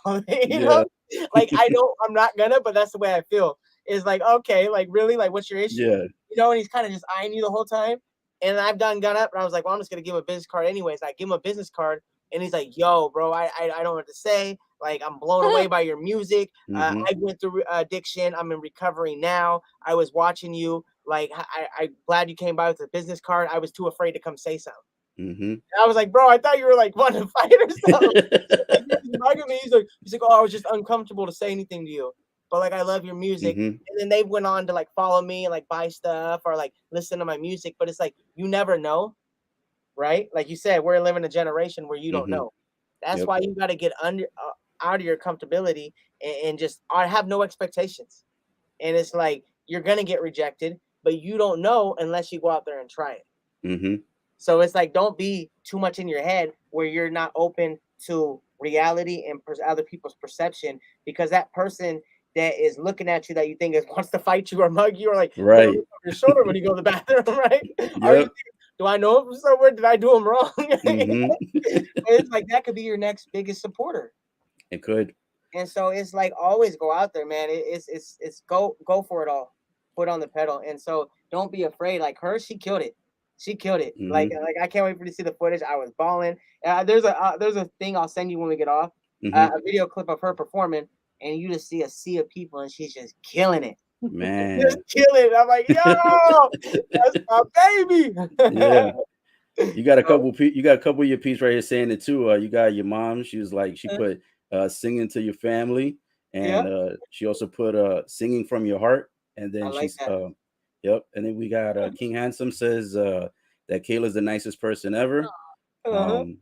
You know, yeah, like I'm not gonna, but that's the way I feel. Is like, okay, like really, like, what's your issue? yeah, You know, and he's kind of just eyeing you the whole time. And I've gone up, and I was like, well, I'm just gonna give him a business card anyways. I give him a business card, and he's like, yo, bro, I don't know what to say. Like, I'm blown away by your music. hmm I went through addiction. I'm in recovery now. I was watching you. Like, I glad you came by with a business card. I was too afraid to come say something. hmm And I was like, bro, I thought you were like wanting to fight or something. Like, you're just bugging me. He's like, oh, I was just uncomfortable to say anything to you. But like, I love your music. hmm And then they went on to like follow me and like buy stuff or like listen to my music. But it's like, you never know, right? Like you said, we're living a generation where you don't hmm know. That's Yep. why you got to get out of your comfortability and just have no expectations. And it's like, you're going to get rejected, but you don't know unless you go out there and try it. hmm So it's like, don't be too much in your head where you're not open to reality and other people's perception, because that person that is looking at you that you think is wants to fight you or mug you or like gonna Right. look over your shoulder when you go to the bathroom, right? Are you Yep. do I know him from somewhere? Did I do him wrong? hmm It's like that could be your next biggest supporter. It could. And so it's like always go out there, man. It's go for it all. Put on the pedal. And so don't be afraid. Like her, she killed it. She killed it. hmm Like I can't wait for you to see the footage. I was balling. There's a thing I'll send you when we get off. hmm A video clip of her performing, and you just see a sea of people, and she's just killing it. Just Man. killing it. I'm like, yo, that's my baby. Yeah. You got a So, couple. You got a couple of your piece right here saying it too. You got your mom. She was like she put singing to your family, yeah, and she also put singing from your heart. And I then like she's that. yep. And then we got King Handsome says that Kayla's the nicest person ever. Uh-huh, Um,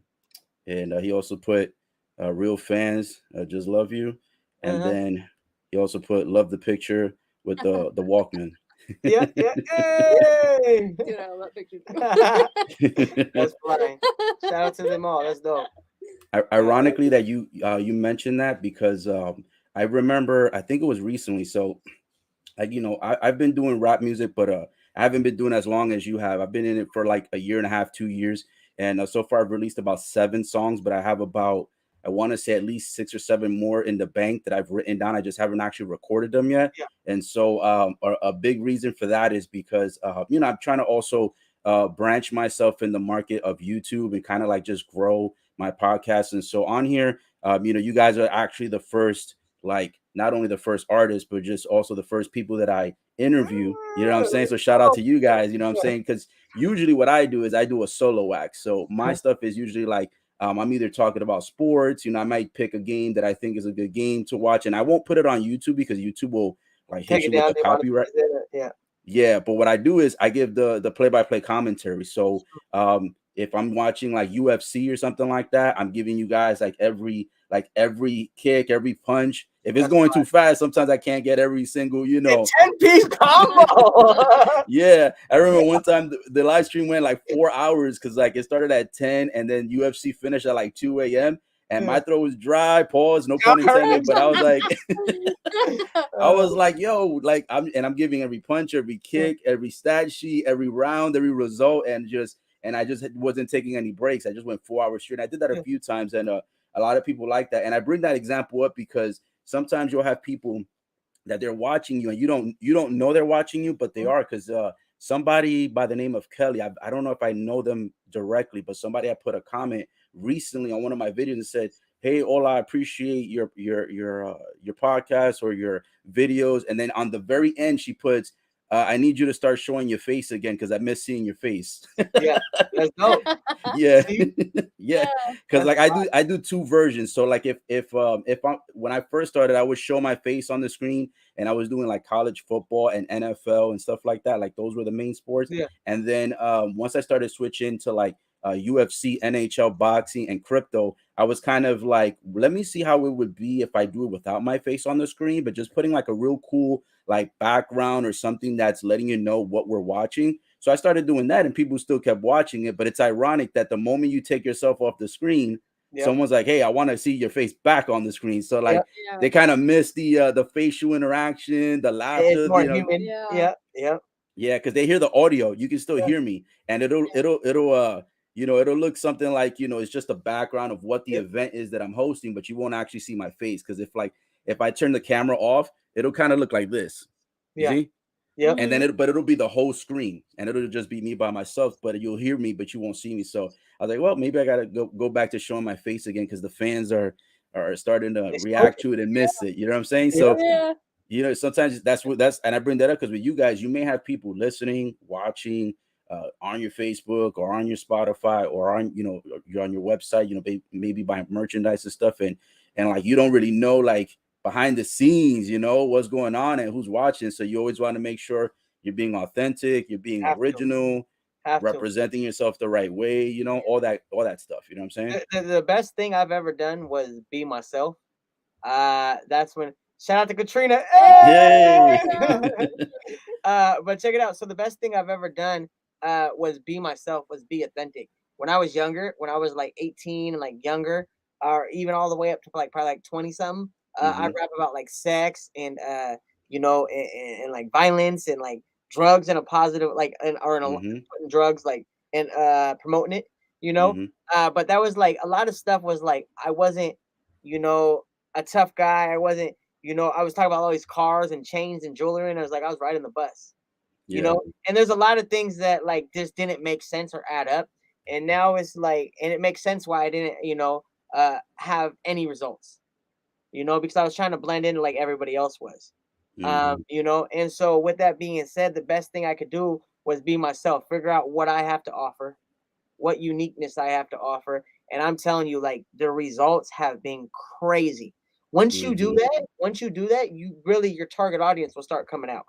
and he also put real fans just love you. And uh-huh. then he also put love the picture with the Walkman. Yeah, yeah. Hey! Dude, I love that picture That's flying. Shout out to them all. That's dope. I like Ironically, it. that you mentioned that because I remember I think it was recently. So I've been doing rap music, but I haven't been doing as long as you have. I've been in it for like a year and a half, 2 years, and so far I've released about 7 songs, but I have about I want to say at least 6 or 7 more in the bank that I've written down. I just haven't actually recorded them yet, Yeah. and so a big reason for that is because I'm trying to also branch myself in the market of YouTube and kind of like just grow my podcast. And so on here, you guys are actually the first, like not only the first artist, but just also the first people that I interview. You know what I'm saying? So shout out Oh, to you guys. You know what I'm saying? Because usually what I do is I do a solo act. So my stuff is usually like I'm either talking about sports. I might pick a game that I think is a good game to watch, and I won't put it on YouTube because YouTube will like take hit it you with down. the They want copyright. to yeah. Yeah, but what I do is I give the play-by-play commentary. So if I'm watching like UFC or something like that, I'm giving you guys like every kick, every punch. If it's That's going too fine. fast, sometimes I can't get every single, A 10-piece combo. yeah, I remember one time the live stream went like 4 hours because like it started at 10 and then UFC finished at like 2 a.m. and Yeah. my throat was dry, pause, no Y'all pun heard intended, but I was like, I Uh, was like, yo, like I'm giving every punch, every kick, every stat sheet, every round, every result, and I just wasn't taking any breaks. I just went 4 hours straight. I did that a yeah. few times, and a lot of people like that. And I bring that example up because sometimes you'll have people that they're watching you and you don't know they're watching you, but they are because somebody by the name of Kelly, I don't know if I know them directly, but somebody had put a comment recently on one of my videos and said, hey Ola, I appreciate your podcast or your videos, and then on the very end she puts I need you to start showing your face again because I miss seeing your face. Yeah. That's dope. Yeah. See? Yeah, because That's like I do 2 versions. So like if I'm when I first started, I would show my face on the screen, and I was doing like college football and NFL and stuff like that. Like those were the main sports. yeah. And then once I started switching to like UFC, NHL, boxing, and crypto, I was kind of like, let me see how it would be if I do it without my face on the screen, but just putting like a real cool like background or something that's letting you know what we're watching. So I started doing that, and people still kept watching it. But it's ironic that the moment you take yourself off the screen, Yep. someone's like, "Hey, I want to see your face back on the screen." So like Yep. they kind of miss the facial interaction, the It's laughter, more human. Yeah. Yep. Yep. yeah, because they hear the audio. You can still Yeah. hear me, and it'll look something like it's just a background of what the Yep. event is that I'm hosting, but you won't actually see my face because if I turn the camera off, it'll kind of look like this. You Yeah. see? Yep. And then it'll be the whole screen, and it'll just be me by myself, but you'll hear me, but you won't see me. So I was like, well, maybe I gotta go back to showing my face again because the fans are starting to They spoke react it. to it and miss it. You know what I'm saying? Yep. So sometimes and I bring that up because with you guys, you may have people listening, watching on your Facebook or on your Spotify or on you're on your website, maybe buying merchandise and stuff, and like you don't really know like behind the scenes, what's going on and who's watching. So you always want to make sure you're being authentic, you're being Have to. original, Have to. representing yourself the right way, all that stuff. You know what I'm saying? The best thing I've ever done was be myself. That's when shout out to Katrina. Yay! Hey! But check it out. So the best thing I've ever done was be myself, was be authentic. When I was younger, when I was like 18 and like younger, or even all the way up to like probably like 20 something, I Hmm. rap about like sex and and like violence and like drugs in a positive like or in a Hmm. putting drugs like and promoting it, you know. Hmm. But that was like a lot of stuff was like I wasn't, you know, a tough guy. I wasn't, I was talking about all these cars and chains and jewelry, and I was like, I was riding the bus, Yeah. and there's a lot of things that like just didn't make sense or add up. And now it's like, and it makes sense why I didn't, have any results, because I was trying to blend in like everybody else was. Hmm. And so with that being said, the best thing I could do was be myself, figure out what I have to offer, what uniqueness I have to offer. And I'm telling you, like, the results have been crazy. Once you do that, you really, your target audience will start coming out,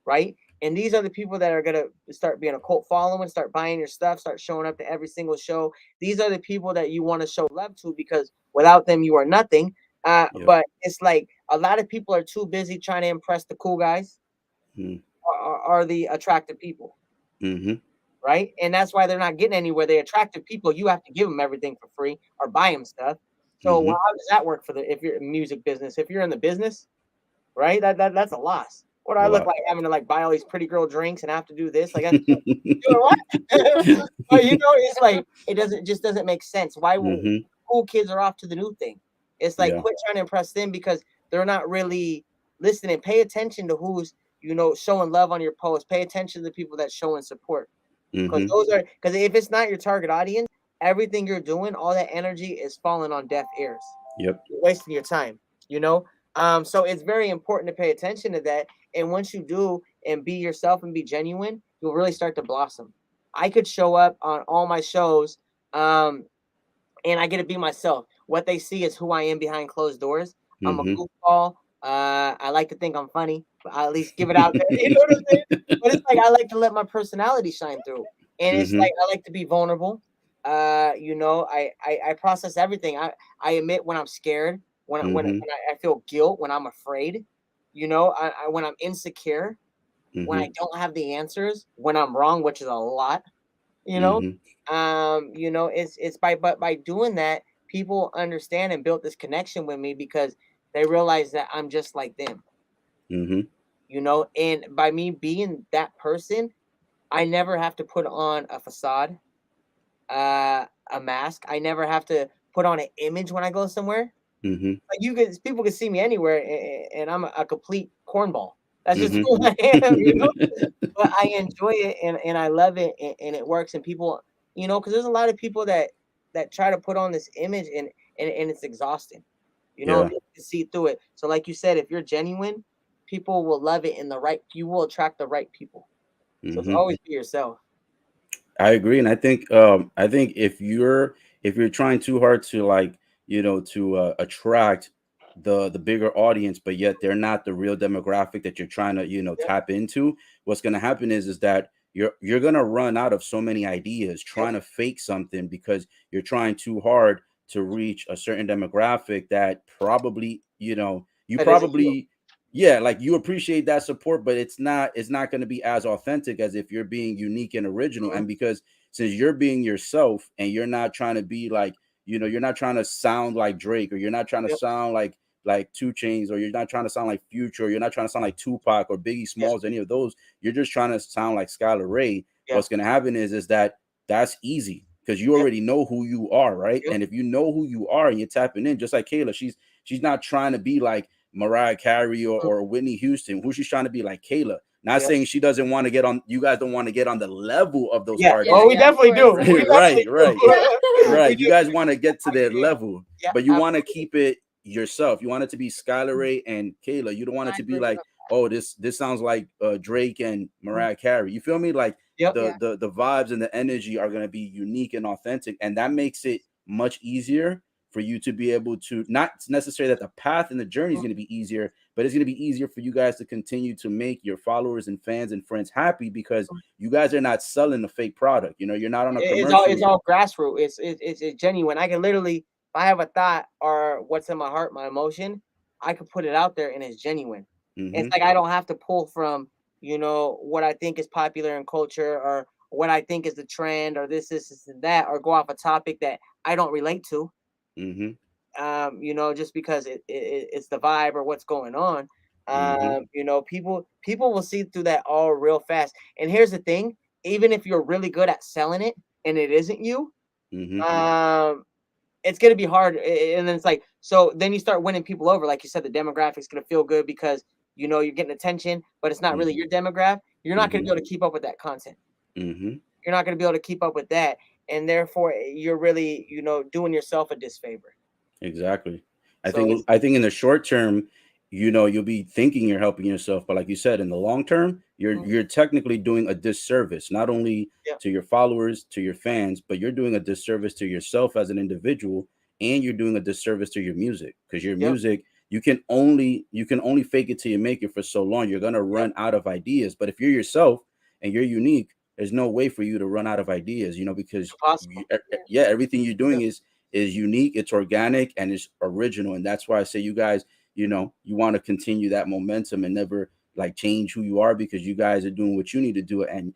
right? And these are the people that are gonna start being a cult following, start buying your stuff, start showing up to every single show. These are the people that you want to show love to, because without them, you are nothing. Yep. But it's like a lot of people are too busy trying to impress the cool guys, Mm-hmm. are the attractive people, Mm-hmm. right? And that's why they're not getting anywhere. The attractive people, you have to give them everything for free or buy them stuff. So Mm-hmm. how does that work for the if you're in music business? If you're in the business, right? That's a loss. What do A I look lot. like having to like buy all these pretty girl drinks and have to do this? Like, doing what? But it's like it just doesn't make sense. Why Mm-hmm. cool kids are off to the new thing? It's like, Yeah. quit trying to impress them because they're not really listening. Pay attention to who's showing love on your post. Pay attention to the people that showing support, because Mm-hmm. because if it's not your target audience, everything you're doing, all that energy is falling on deaf ears. Yep. You're wasting your time. So it's very important to pay attention to that. And once you do and be yourself and be genuine, you'll really start to blossom. I could show up on all my shows, and I get to be myself. What they see is who I am behind closed doors. I'm a Mm-hmm. goofball. I like to think I'm funny, but I at least give it out there. You know what I'm saying? But it's like I like to let my personality shine through, and it's Mm-hmm. like I like to be vulnerable. I process everything. I admit when I'm scared, Mm-hmm. I feel guilt, when I'm afraid. When I'm insecure, when Mm-hmm. I don't have the answers, when I'm wrong, which is a lot. You know, Mm-hmm. it's by doing that, people understand and built this connection with me because they realize that I'm just like them. Mm-hmm. And by me being that person, I never have to put on a facade, a mask. I never have to put on an image when I go somewhere. Mm-hmm. Like, people can see me anywhere, and I'm a complete cornball. That's just Mm-hmm. who I am. But I enjoy it, and I love it, and it works. And people, because there's a lot of people that try to put on this image, and it's exhausting. Yeah. People can see through it. So, like you said, if you're genuine, people will love it, you will attract the right people. So it's Mm-hmm. always be yourself. I agree, and I think if you're trying too hard to like to attract the bigger audience, but yet they're not the real demographic that you're trying to Yep, tap into, what's going to happen is that you're going to run out of so many ideas yep, trying to fake something because you're trying too hard to reach a certain demographic that probably you that isn't you. probably yeah, like you appreciate that support, but it's not going to be as authentic as if you're being unique and original. Mhm. And because since you're being yourself and you're not trying to be like, you're not trying to sound like Drake, or you're not trying to Yep, sound like Two Chains, or you're not trying to sound like Future, or you're not trying to sound like Tupac or Biggie yes, Smalls, any of those. You're just trying to sound like Skyler Ray. yeah, What's going to happen is that that's easy because you yep, already know who you are, right? yep, And if you know who you are and you're tapping in, just like Kayla, she's not trying to be like Mariah Carey mm, or Whitney Houston, who she's trying to be like Kayla. Not yep, saying she doesn't want to get on, you guys don't want to get on the level of those yeah. Yeah, Oh, we artists. yeah, of definitely course, do. of We course. definitely Right, do. right, We right. You do. guys want to get to their Yeah, level, yeah, but you want to absolutely. keep it yourself. You want it to be Skylar Ray and Kayla. You don't want it I to be agree like, with oh, this sounds like Drake and Mm, Mariah Carey. You feel me? Like yep, yeah. the vibes and the energy are gonna be unique and authentic, and that makes it much easier for you to be able to, not necessarily that the path and the journey is mm, going to be easier, but it's going to be easier for you guys to continue to make your followers and fans and friends happy because mm. you guys are not selling a fake product. You're not on a It's commercial. all grassroots. It's genuine. I can literally, if I have a thought or what's in my heart, my emotion, I could put it out there and it's genuine. It's Hmm. like I don't have to pull from what I think is popular in culture, or what I think is the trend, or this and that, or go off a topic that I don't relate to. Hmm. Just because it's the vibe or what's going on. Hmm. People will see through that all real fast. And here's the thing: even if you're really good at selling it and it isn't you, Hmm. um, it's gonna be hard. And then it's like, so then you start winning people over. Like you said, the demographic's gonna feel good because you're getting attention, but it's not really your demographic. You're not gonna Hmm. be able to keep up with that content. Hmm. You're not gonna be able to keep up with that, and therefore you're really, doing yourself a disfavor. Exactly. I So think it's I think in the short term, you'll be thinking you're helping yourself, but like you said, in the long term, you're technically doing a disservice, not only Yep. to your followers, to your fans, but you're doing a disservice to yourself as an individual, and you're doing a disservice to your music, because your Yep. music, you can only fake it till you make it for so long. You're gonna Yep. run out of ideas. But if you're yourself and you're unique, there's no way for you to run out of ideas, because Possible. yeah, everything you're doing Yep. is unique, it's organic, and it's original. And that's why I say you guys, you want to continue that momentum and never like change who you are, because you guys are doing what you need to do. And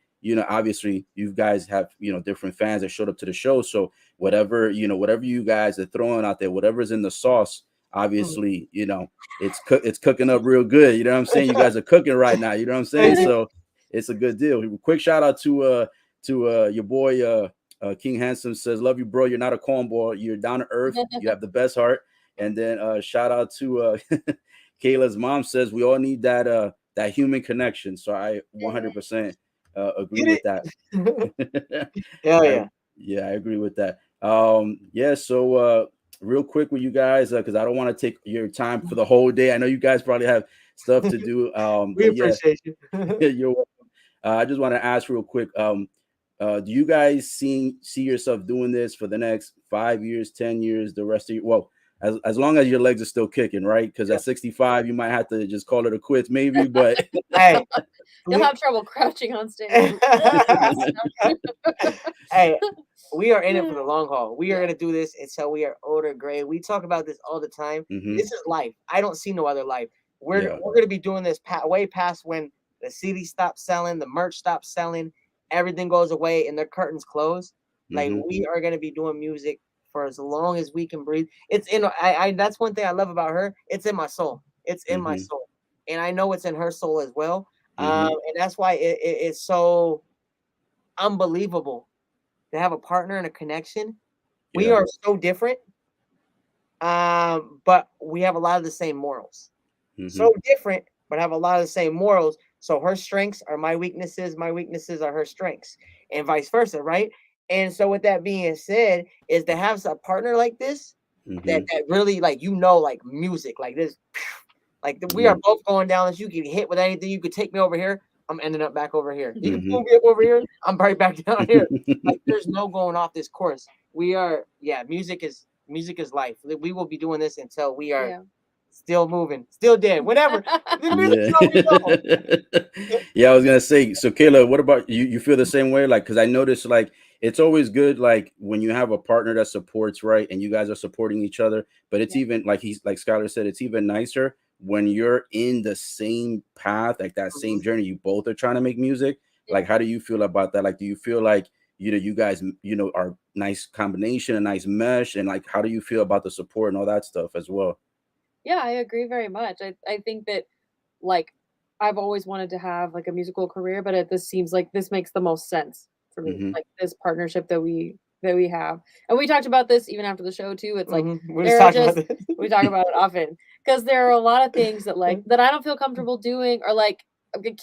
obviously you guys have different fans that showed up to the show. So whatever whatever you guys are throwing out there, whatever's in the sauce, Mhm. obviously it's cooking up real good. You know what I'm saying? You guys are cooking right now. You know what I'm saying? Thank you. So it's a good deal. Quick shout out to your boy King Handsome. Says, love you, bro. You're not a cornball. You're down to earth. You have the best heart. And then shout out to Kayla's mom. Says we all need that human connection. So I 100% agree Get with that. it? Hell I, yeah. yeah, I agree with that. Yeah. So real quick with you guys, because I don't want to take your time for the whole day. I know you guys probably have stuff to do. We But yeah, appreciate you. you're welcome. I just want to ask real quick. Do you guys see yourself doing this for the next 5 years, 10 years, the rest of you? Well, as long as your legs are still kicking, right? Because at 65, you might have to just call it a quits, maybe. But Hey, You'll have trouble crouching on stage. hey, we are in it for the long haul. We are Yeah. going to do this until we are older, gray. We talk about this all the time. Mhm. This is life. I don't see no other life. We're Yeah. going to be doing this way past when the CD stops selling, the merch stops selling, everything goes away, and the curtains close. Like Mhm. we are going to be doing music for as long as we can breathe. It's in. I that's one thing I love about her. It's in my soul. It's in my Mhm. soul, and I know it's in her soul as well. Mhm. And that's why it's so unbelievable to have a partner and a connection. We Yeah. are so different, but we have a lot of the same morals. Mhm. So different, but have a lot of the same morals. So her strengths are my weaknesses are her strengths, and vice versa, right? And so, with that being said, is to have a partner like this that Mhm. really like like music like this, like we Yeah. are both going down this. You can hit with anything. You could take me over here. I'm ending up back over here. You can Mhm. pull me up over here. I'm right back down here. Like there's no going off this course. We are, yeah. Music is life. We will be doing this until we are Yeah. still moving, still dead, whatever. Yeah. We know. Yeah, I was gonna say. So, Kayla, what about you? You feel the same way? Like, because I noticed, like, it's always good, like, when you have a partner that supports, right, and you guys are supporting each other. But it's Yeah. even like like Skyler said, it's even nicer when you're in the same path, like that same Mhm. journey. You both are trying to make music. Yeah. Like, how do you feel about that? Like, do you feel like you guys are nice combination, a nice mesh, and like, how do you feel about the support and all that stuff as well? Yeah, I agree very much. I think that like I've always wanted to have like a musical career, but this seems like this makes the most sense for me. Mm-hmm. Like this partnership that we have. And we talked about this even after the show too. It's like We just there are talked about just this. we talk about it often because there are a lot of things that like that I don't feel comfortable doing or like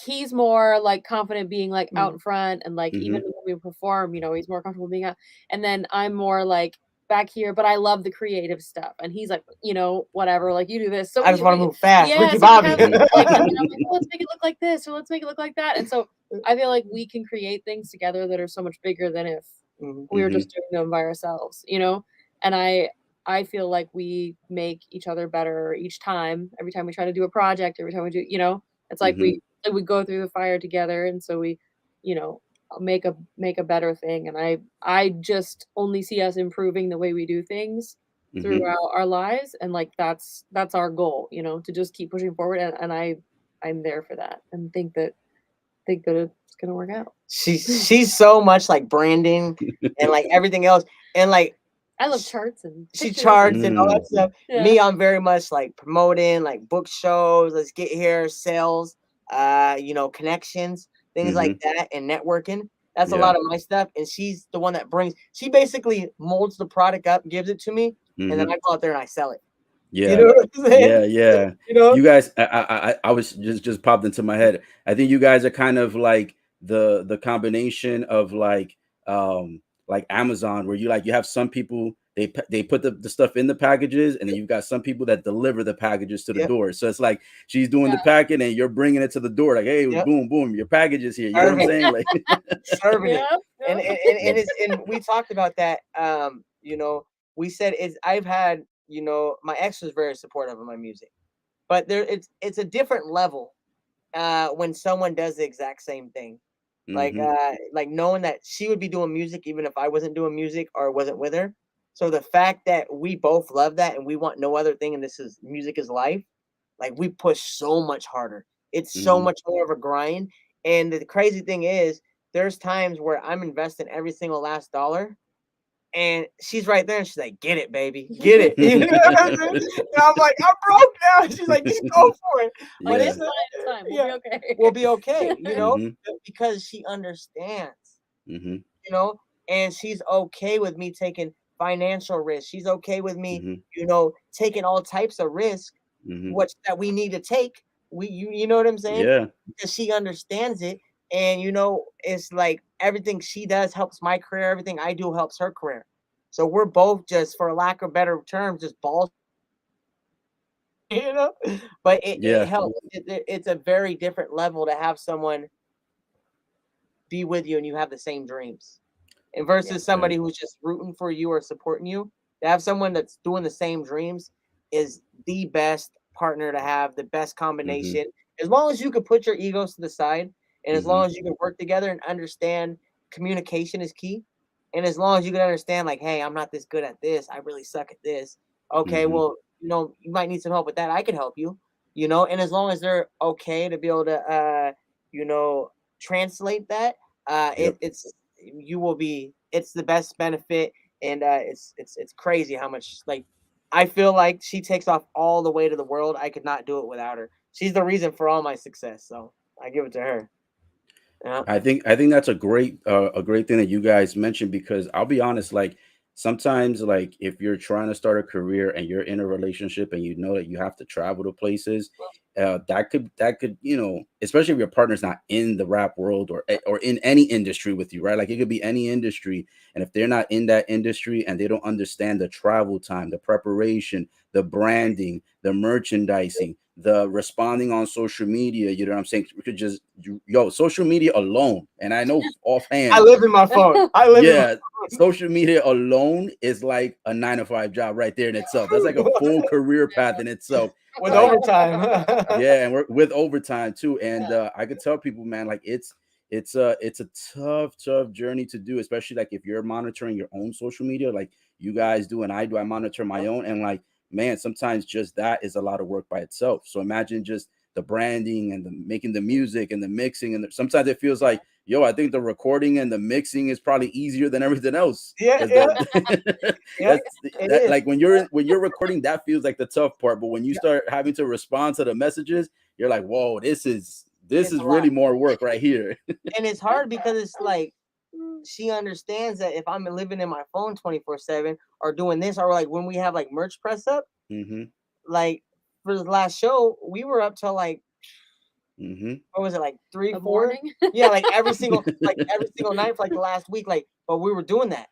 he's more like confident being like out in front and like Mm-hmm. even when we perform, he's more comfortable being out. And then I'm more like back here, but I love the creative stuff. And he's like, whatever, like you do this. So I just want to we move fast, yeah, Ricky so we Bobby. have this like, and then I'm like, well, let's make it look like this, or let's make it look like that. And so I feel like we can create things together that are so much bigger than if we were Mm-hmm. just doing them by ourselves. And I feel like we make each other better each time. Every time we try to do a project, every time we do, it's like Mm-hmm. we go through the fire together, and so we, you know, make a better thing. And I just only see us improving the way we do things Mm-hmm. throughout our lives, and like that's our goal, to just keep pushing forward. And I'm there for that, and think that it's gonna work out. She's so much like branding and like everything else, and like I love charts and she pictures charts and all and that stuff. yeah. Me, I'm very much like promoting like book shows. Let's get here, sales, connections, things like Mm-hmm. that, and networking. That's a Yeah. lot of my stuff. And she's the one that she basically molds the product up, gives it to me, and then Mm-hmm. I go out there and I sell it. You Yeah. know what I'm saying? Yeah. You know? You guys, I was just popped into my head. I think you guys are kind of like the combination of like Amazon, where you have some people they put the stuff in the packages, and then you've got some people that deliver the packages to the door. So it's like she's doing the packing and you're bringing it to the door, like, hey, boom, boom, your package is here. You know what I'm saying? Like serving it. And we talked about that. You know, we said I've had, you know, my ex was very supportive of my music, but it's a different level when someone does the exact same thing. Like knowing that she would be doing music even if I wasn't doing music or wasn't with her. So the fact that we both love that and we want no other thing, and this is music is life, like we push so much harder. It's so much more of a grind. And the crazy thing is, there's times where I'm investing every single last dollar, and she's right there, and she's like, "Get it, baby, get it." You know what I mean? And I'm like, "I'm broke now." She's like, "Just go for it." Like, it's fine. We'll be okay. We'll be okay. You know, because she understands. Mm-hmm. You know, and she's okay with me taking financial risk. She's okay with me, you know, taking all types of risk, which that we need to take. You know what I'm saying? Yeah. Because she understands it. And you know, it's like everything she does helps my career, everything I do helps her career. So we're both just, for lack of better terms, just balls, you know. But it helps. It's a very different level to have someone be with you and you have the same dreams. And versus somebody who's just rooting for you or supporting you, to have someone that's doing the same dreams is the best partner to have, the best combination. As long as you can put your egos to the side, and as long as you can work together and understand communication is key. And as long as you can understand, like, hey, I'm not this good at this, I really suck at this. Okay, well, you know, you might need some help with that. I can help you, you know, and as long as they're okay to be able to you know, translate that, it's the best benefit. And it's crazy how much, like, I feel like she takes off all the way to the world. I could not do it without her. She's the reason for all my success, so I give it to her. Yeah. I think that's a great thing that you guys mentioned, because I'll be honest, like sometimes, like if you're trying to start a career and you're in a relationship and you know that you have to travel to places, that could, you know, especially if your partner's not in the rap world or in any industry with you, right? Like it could be any industry, and if they're not in that industry and they don't understand the travel time, the preparation, the branding, the merchandising, the responding on social media, you know what I'm saying? We could just social media alone, and I know offhand, I live in my phone. Social media alone is like a 9-to-5 job right there in itself. That's like a full career path in itself. With overtime. And we're with overtime too. And I could tell people, man, like it's a tough journey to do, especially like if you're monitoring your own social media, like you guys do and I do. I monitor my own, and like, man, sometimes just that is a lot of work by itself. So imagine just the branding and the making the music and the mixing, and sometimes it feels like, yo, I think the recording and the mixing is probably easier than everything else. Like when you're recording, that feels like the tough part, but when you start having to respond to the messages, you're like, whoa, this is really more work right here. And it's hard because it's like, she understands that if I'm living in my phone 24/7 or doing this, or like when we have like merch press up, like for the last show, we were up till like, what was it, like 3, 4? Yeah, like every single night for like the last week, like, but we were doing that.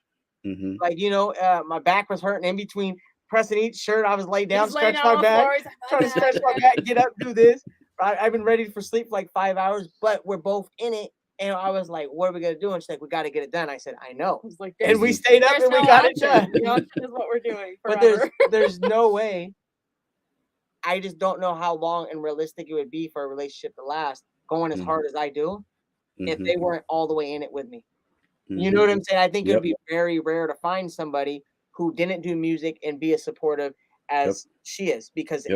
Like, you know, my back was hurting in between pressing each shirt. I was laid down, stretch my back, trying to stretch my back, get up, do this. I've been ready for sleep for like 5 hours, but we're both in it. And I was like, what are we going to do? And she's like, we got to get it done. I said, I know. Like, and we stayed up and we got it done. Is what we're doing forever. But there's no way. I just don't know how long and realistic it would be for a relationship to last, going as hard as I do, if they weren't all the way in it with me. You know what I'm saying? I think it would be very rare to find somebody who didn't do music and be as supportive as she is, because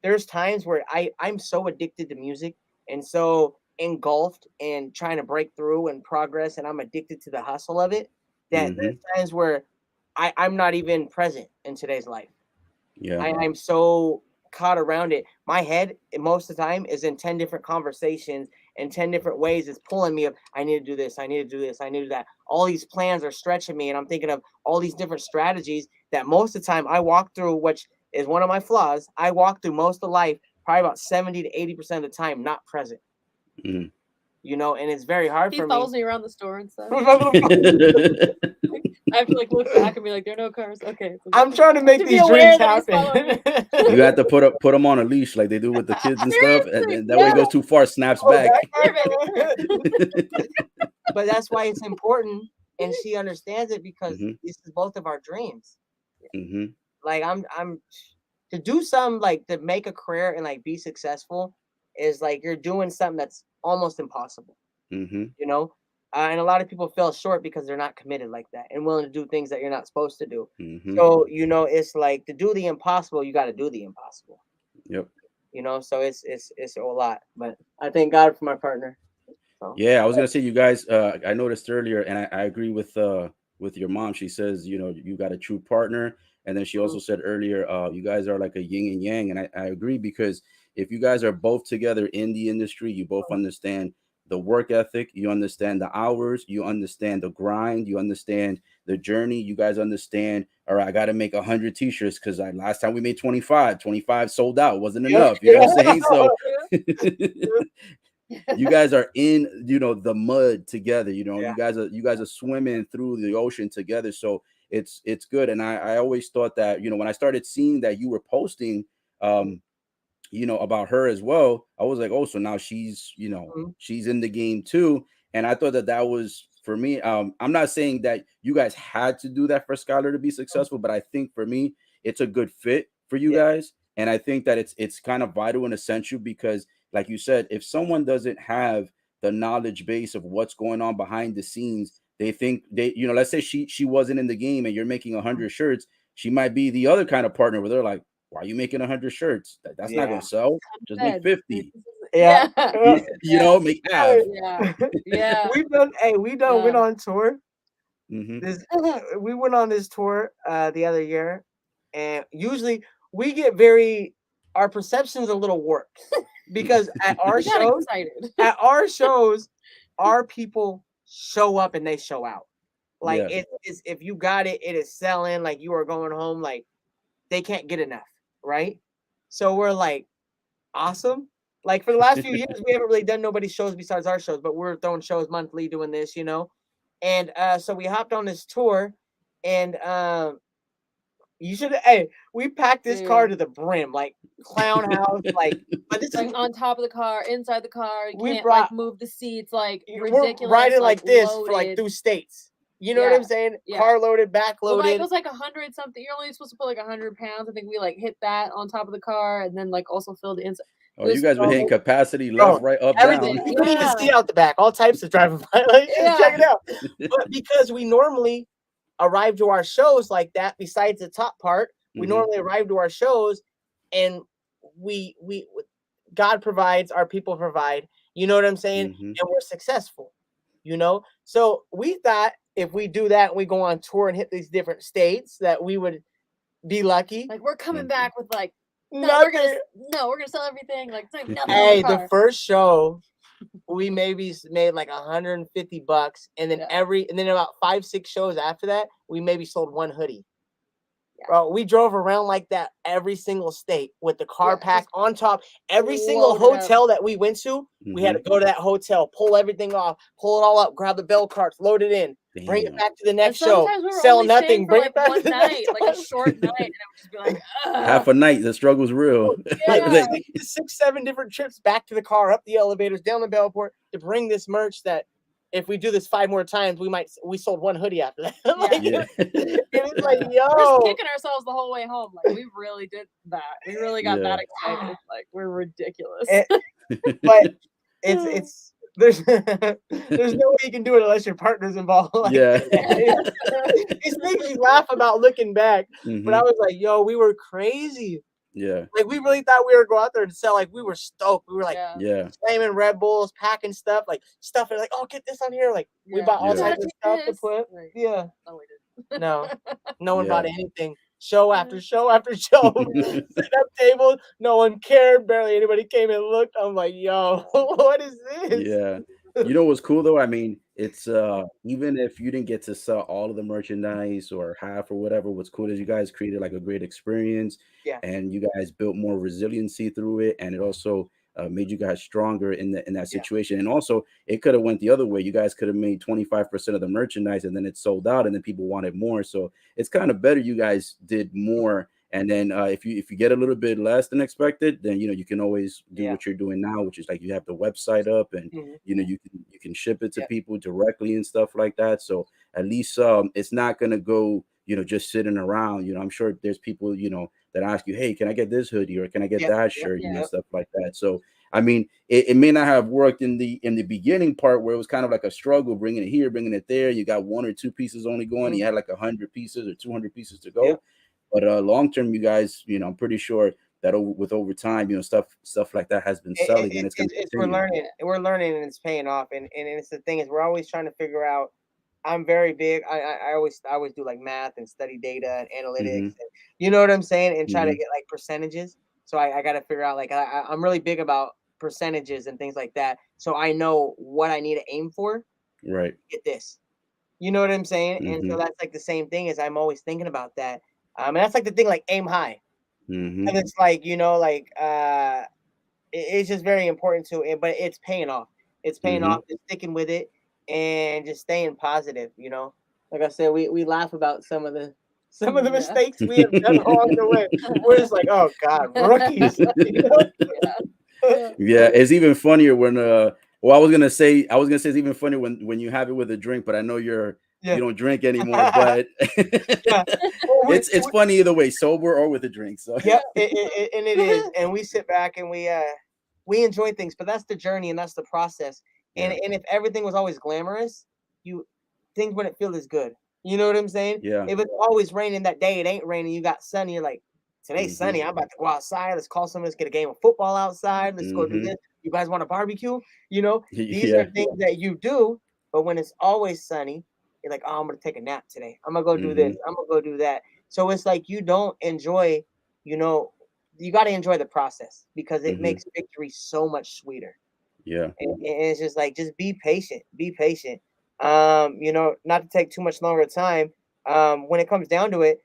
there's times where I'm so addicted to music and so engulfed and trying to break through and progress, and I'm addicted to the hustle of it, that there's times where I'm not even present in today's life. I'm so caught around it. My head most of the time is in 10 different conversations and 10 different ways. It's pulling me up. I need to do this. I need to do this. I need to do that. All these plans are stretching me, and I'm thinking of all these different strategies that most of the time I walk through, which is one of my flaws. I walk through most of life, probably about 70 to 80% of the time, not present. You know, and it's very hard for me. He follows me around the store and stuff. I have to like look back and be like, there are no cars. Okay. So I'm trying to make to be these aware dreams that he's following happen. You have to put them on a leash like they do with the kids and stuff, Seriously, and that way it yeah. goes too far, snaps Oh, back. But that's why it's important, and she understands it because Mhm. this is both of our dreams. Mhm. Like I'm to do something like to make a career and like be successful is like you're doing something that's almost impossible, Mhm. you know. And a lot of people fell short because they're not committed like that and willing to do things that you're not supposed to do. Mhm. So you know, it's like to do the impossible, you got to do the impossible. Yep. You know, so it's a lot. But I thank God for my partner. So Yeah, I was gonna say, you guys. I noticed earlier, and I agree with your mom. She says, you know, you got a true partner, and then she also said earlier, you guys are like a yin and yang, and I agree, because if you guys are both together in the industry, you both understand the work ethic, you understand the hours, you understand the grind, you understand the journey. You guys understand. All right, I got to make 100 t-shirts because last time we made 25 sold out, wasn't enough. You know what I'm saying? So. You guys are in, you know, the mud together. You know, Yeah. you guys are swimming through the ocean together. So it's good. And I always thought that, you know, when I started seeing that you were posting, you know, about her as well, I was like, oh, so now she's, you know, she's in the game too. And I thought that that was, for me, I'm not saying that you guys had to do that for Skylar to be successful, but I think for me, it's a good fit for you guys. And I think that it's kind of vital and essential because, like you said, if someone doesn't have the knowledge base of what's going on behind the scenes, they think they, you know, let's say she wasn't in the game and you're making 100 shirts, she might be the other kind of partner where they're like, why are you making 100 shirts? That's not going to sell. Just make 50. Yeah. You know, make half. Yeah. We went on tour. Mhm. We went on this tour the other year, and usually we get our perception's a little warped because at our We got shows, excited. our people show up and they show out. Like Yeah. it is, if you got it, it is selling. Like you are going home, like they can't get enough, right? So we're like, awesome. Like for the last few years, we haven't really done nobody's shows besides our shows, but we're throwing shows monthly, doing this, you know. And so we hopped on this tour, and you should, hey, we packed this car to the brim, like clown house, like. But this Like is on top of the car, inside the car. You we can't brought like move the seats, like we're ridiculous. riding like this for like loaded. through states. You know what I'm saying? Yeah. Car loaded, back Well, like, it loaded. was like 100 something. You're only supposed to put like 100 pounds. I think we like hit that on top of the car, and then like also filled the inside. Oh, you guys were hitting capacity Bro, left, right, up, everything. down. You couldn't even see out the back. All types of driving by. Like, check it out. But because we normally arrive to our shows like that, besides the top part, we normally arrive to our shows, and we God provides, our people provide. You know what I'm saying? And we're successful. You know, so we thought if we do that and we go on tour and hit these different states, that we would be lucky. Like we're coming back with like nothing. we're gonna sell everything. Like nothing. Hey, the first show we maybe made like $150, and then and then about 5-6 shows after that, we maybe sold one hoodie. Bro, we drove around like that every single state with the car packed on top. Every single hotel that we went to, we had to go to that hotel, pull everything off, pull it all up, grab the bell carts, load it in, bring it back to the next show, sell nothing, bring it back to the next like a short night, and I would just be like, half a night. The struggle's real. Like 6-7 different trips back to the car, up the elevators, down the Bellport to bring this merch that if we do this 5 more times, we sold one hoodie after that. It was like, yo, we're just kicking ourselves the whole way home. Like we really did that. We really got that excited. Like we're ridiculous. But it's there's no way you can do it unless your partner's involved. Like, it makes you laugh about looking back. But I was like, yo, we were crazy. Yeah. Like we really thought we were going out there and sell. Like we were stoked. We were like, slamming Red Bulls, packing stuff, like stuff. And like, oh, get this on here. Like we bought all types of stuff to put. No, we didn't. No one bought anything. Show after show after show. Set up tables. No one cared. Barely anybody came and looked. I'm like, yo, what is this? Yeah. You know what's cool though? I mean, it's even if you didn't get to sell all of the merchandise or half or whatever, what's cool is you guys created like a great experience, and you guys built more resiliency through it, and it also made you guys stronger in that situation. And also, it could have went the other way. You guys could have made 25% of the merchandise, and then it sold out, and then people wanted more. So it's kind of better you guys did more. And then if you get a little bit less than expected, then you can always do what you're doing now, which is like you have the website up, and you can ship it to people directly and stuff like that. So at least it's not gonna go just sitting around. I'm sure there's people that ask you, hey, can I get this hoodie or can I get that shirt, stuff like that. So I mean, it may not have worked in the beginning part where it was kind of like a struggle bringing it here, bringing it there. You got 1 or 2 pieces only going. You had like 100 pieces or 200 pieces to go. But long term, you guys, I'm pretty sure that with over time, stuff like that has been selling, and it's going to continue. We're learning, and it's paying off. And it's the thing is, we're always trying to figure out. I'm very big. I always do like math and study data and analytics, and you know what I'm saying, and try to get like percentages. So I got to figure out like I'm really big about percentages and things like that. So I know what I need to aim for. Right. Get this. You know what I'm saying? And so that's like the same thing as I'm always thinking about that. And that's like the thing, like aim high. And it's like, it's just very important to, but it's paying off. It's paying off, just sticking with it and just staying positive, Like I said, we laugh about some of the mistakes we have done along the way. We're just like, oh God, rookies. Yeah, it's even funnier when I was gonna say it's even funnier when you have it with a drink, but I know you don't drink anymore, but it's funny either way, sober or with a drink. So and it is, and we sit back and we enjoy things, but that's the journey and that's the process. And if everything was always glamorous, things wouldn't feel as good. You know what I'm saying? Yeah. If it's always raining that day, it ain't raining. You got sunny. You're like, today's sunny. I'm about to go outside. Let's call someone. Let's get a game of football outside. Let's go do this. You guys want a barbecue? These are things that you do. But when it's always sunny, you're like, oh, I'm gonna take a nap today. I'm gonna go do this. I'm gonna go do that. So it's like you don't enjoy. You got to enjoy the process because it makes victory so much sweeter. Yeah. And it's just like, just be patient. Be patient. Not to take too much longer time. When it comes down to it,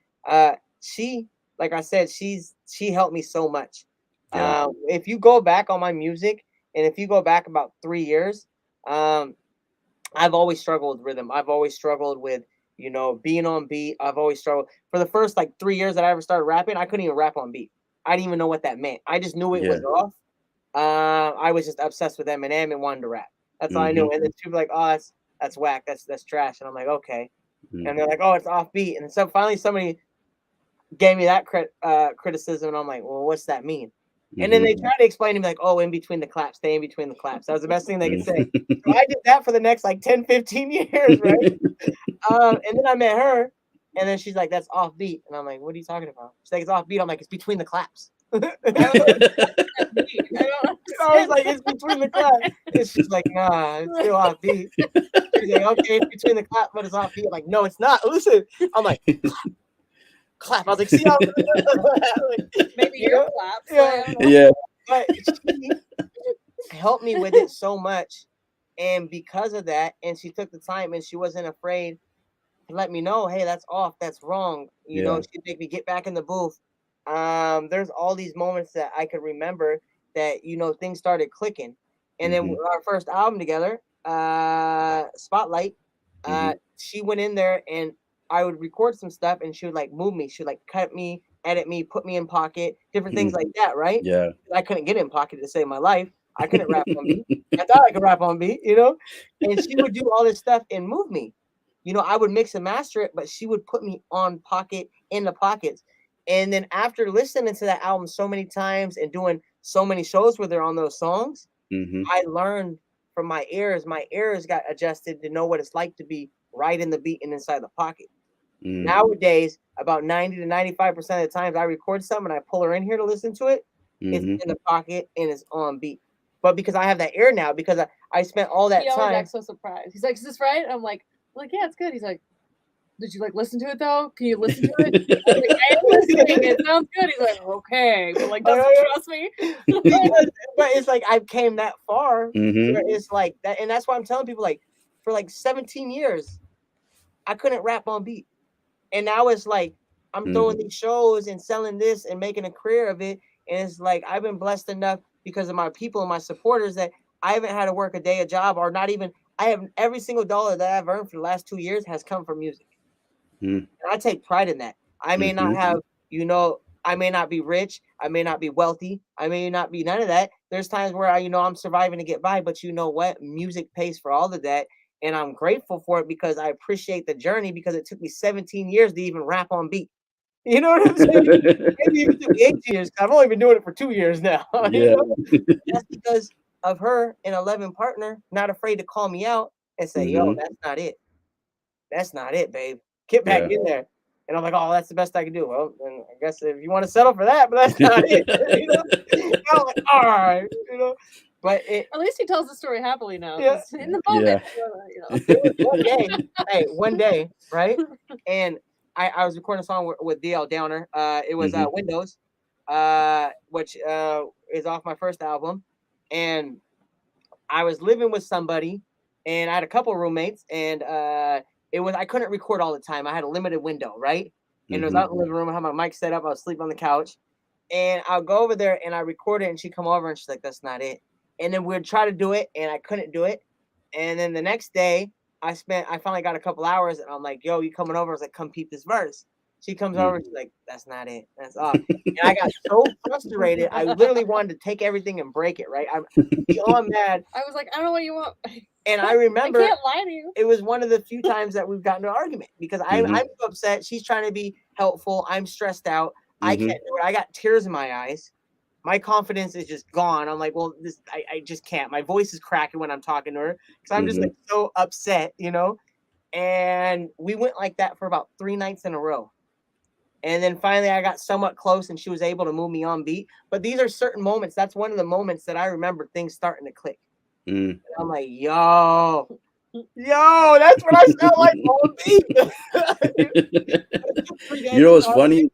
she, like I said, she helped me so much. Yeah. If you go back on my music, and if you go back about 3 years, I've always struggled with rhythm. I've always struggled with, being on beat. I've always struggled. For the first like 3 years that I ever started rapping, I couldn't even rap on beat. I didn't even know what that meant. I just knew it was off. I was just obsessed with Eminem and wanted to rap. That's all I knew. And then people were like, oh, that's whack. That's trash. And I'm like, okay. And they're like, oh, it's offbeat. And so finally somebody gave me that criticism. And I'm like, well, what's that mean? And then they tried to explain to me like, oh, in between the claps, stay in between the claps. That was the best thing they could say. So I did that for the next like 10, 15 years, right? And then I met her, and then she's like, that's offbeat. And I'm like, what are you talking about? She's like, it's offbeat. I'm like, it's between the claps. I was like, it's between the claps. And she's like, nah, it's still offbeat. She's like, okay, it's between the claps, but it's offbeat. I'm like, no, it's not. Listen. I'm like, clap. I was like, see how like, maybe your claps. Yeah. But she helped me with it so much. And because of that, and she took the time and she wasn't afraid to let me know, hey, that's off, that's wrong. She'd make me get back in the booth. There's all these moments that I could remember that, things started clicking. And then our first album together, Spotlight, she went in there and I would record some stuff and she would like move me. She would like cut me, edit me, put me in pocket, different things like that, right? Yeah. I couldn't get in pocket to save my life. I couldn't rap on beat. I thought I could rap on beat, And she would do all this stuff and move me. I would mix and master it, but she would put me on pocket, in the pockets. And then after listening to that album so many times and doing so many shows with her on those songs, I learned from my ears. My ears got adjusted to know what it's like to be right in the beat and inside the pocket. Nowadays, about 90 to 95% of the times I record something and I pull her in here to listen to it, it's in the pocket and it's on beat. But because I have that ear now, because I spent all that time. He always acts so surprised. He's like, is this right? I'm like, yeah, it's good. He's like, did you listen to it though? Can you listen to it? I was like, I am listening. It sounds good. He's like, okay, but doesn't trust me. But it's like I came that far. Where it's like that, and that's why I'm telling people for 17 years, I couldn't rap on beat, and now it's like I'm throwing these shows and selling this and making a career of it, and it's like I've been blessed enough because of my people and my supporters that I haven't had to work a day a job or not even. I have every single dollar that I've earned for the last 2 years has come from music. Mm. And I take pride in that. I may not have, I may not be rich. I may not be wealthy. I may not be none of that. There's times where I'm surviving to get by, but you know what? Music pays for all of that. And I'm grateful for it because I appreciate the journey because it took me 17 years to even rap on beat. You know what I'm saying? Maybe even took 8 years. I've only been doing it for 2 years now. Yeah. That's because of her and 11 partner not afraid to call me out and say, yo, that's not it. That's not it, babe. Get back in there. And I'm like, oh, that's the best I can do. Well, then I guess if you want to settle for that, but that's not it. I'm like, all right, But at least he tells the story happily now. Yeah. In the moment, one day, right? And I was recording a song with DL Downer. It was Windows, which is off my first album. And I was living with somebody, and I had a couple of roommates, and I couldn't record all the time. I had a limited window, right? And it was out in the living room. I had my mic set up. I was sleeping on the couch, and I'll go over there and I record it, and she'd come over and she's like, "That's not it." And then we'd try to do it, and I couldn't do it. And then the next day, I finally got a couple hours, and I'm like, "Yo, you coming over?" I was like, "Come peep this verse." She comes over, she's like, "That's not it. That's off." And I got so frustrated. I literally wanted to take everything and break it, right? I'm beyond mad. I was like, I don't know what you want. And I remember I can't lie to you. it was one of the few times that we've gotten into an argument because I'm upset. She's trying to be helpful. I'm stressed out. I can't do it. I got tears in my eyes. My confidence is just gone. I'm like, well, I just can't. My voice is cracking when I'm talking to her because I'm just like so upset, And we went like that for about 3 nights in a row. And then finally I got somewhat close and she was able to move me on beat. But these are certain moments. That's one of the moments that I remember things starting to click. And I'm like, yo, that's what I sound like on beat. You know what's funny?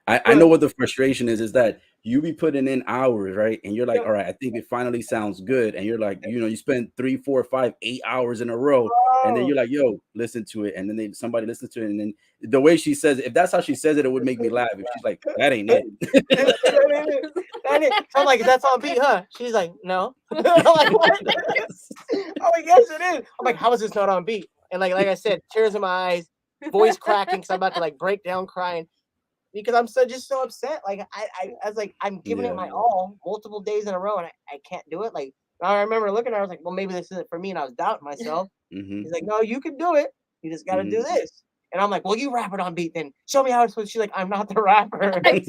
I know what the frustration is that you be putting in hours, right? And you're like, all right, I think it finally sounds good. And you're like, you spend 3, 4, 5, 8 hours in a row. And then you're like, yo, listen to it. And then somebody listens to it. And then the way she says it, if that's how she says it, it would make me laugh. If she's like, that ain't it. I'm like, that's on beat, huh? She's like, no. I'm like, what? I'm like, yes, it is. I'm like, how is this not on beat? And like I said, tears in my eyes, voice cracking because I'm about to like break down crying. Because I'm just so upset. Like I was like, I'm giving it my all multiple days in a row, and I can't do it. Like I remember looking at her, I was like, well, maybe this isn't for me, and I was doubting myself. He's like, no, you can do it. You just got to do this. And I'm like, well, you rap it on beat, then show me how it's supposed. She's like, I'm not the rapper. I'm like,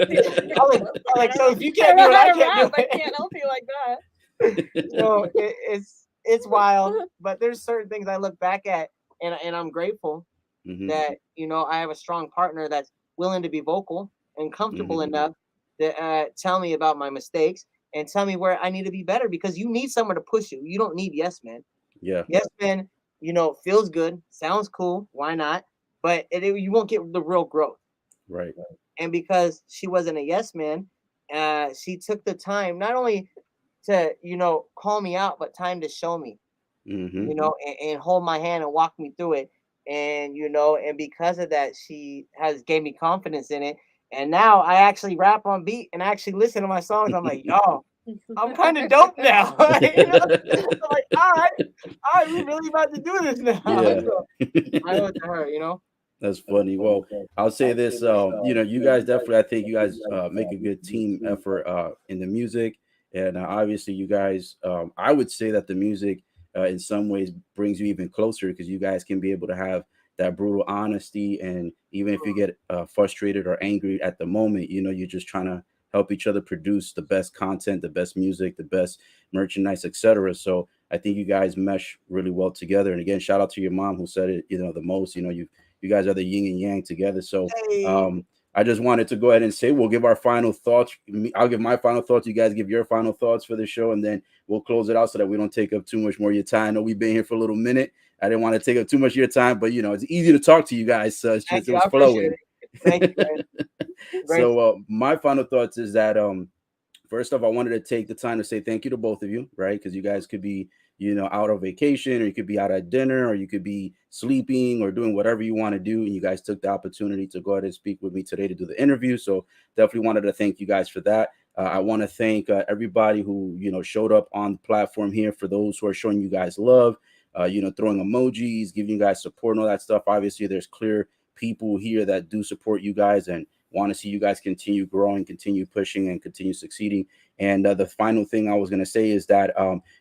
so if you can't do it, I can't do it. I can't help you like that. So it's wild, but there's certain things I look back at, and I'm grateful that I have a strong partner that's willing to be vocal and comfortable enough to tell me about my mistakes and tell me where I need to be better, because you need someone to push you. You don't need yes man. Yeah. Yes man, feels good, sounds cool. Why not? But you won't get the real growth. Right. And because she wasn't a yes man, she took the time not only to, call me out, but time to show me, and hold my hand and walk me through it. And and because of that, she gave me confidence in it. And now I actually rap on beat and actually listen to my songs. I'm like, yo, I'm kind of dope now. I'm like, all right, we're really about to do this now. Yeah. So, I owe it to her, That's funny. Well, I'll say this, you guys definitely, I think you guys make a good team effort in the music. And obviously you guys, I would say that the music in some ways brings you even closer, because you guys can be able to have that brutal honesty. And even if you get frustrated or angry at the moment, you're just trying to help each other produce the best content, the best music, the best merchandise, etc. So I think you guys mesh really well together. And again, shout out to your mom who said it, the most. You guys are the yin and yang together. So I just wanted to go ahead and say we'll give our final thoughts. I'll give my final thoughts. You guys give your final thoughts for the show, and then we'll close it out so that we don't take up too much more of your time. I know we've been here for a little minute. I didn't want to take up too much of your time, but it's easy to talk to you guys. So it's just, it was flowing. Thank you. So my final thoughts is that first off, I wanted to take the time to say thank you to both of you, right? Because you guys could be out on vacation, or you could be out at dinner, or you could be sleeping or doing whatever you want to do. And you guys took the opportunity to go ahead and speak with me today to do the interview. So definitely wanted to thank you guys for that. I want to thank everybody who showed up on the platform here. For those who are showing you guys love, throwing emojis, giving you guys support and all that stuff. Obviously, there's clear people here that do support you guys and want to see you guys continue growing, continue pushing, and continue succeeding. And the final thing I was going to say is that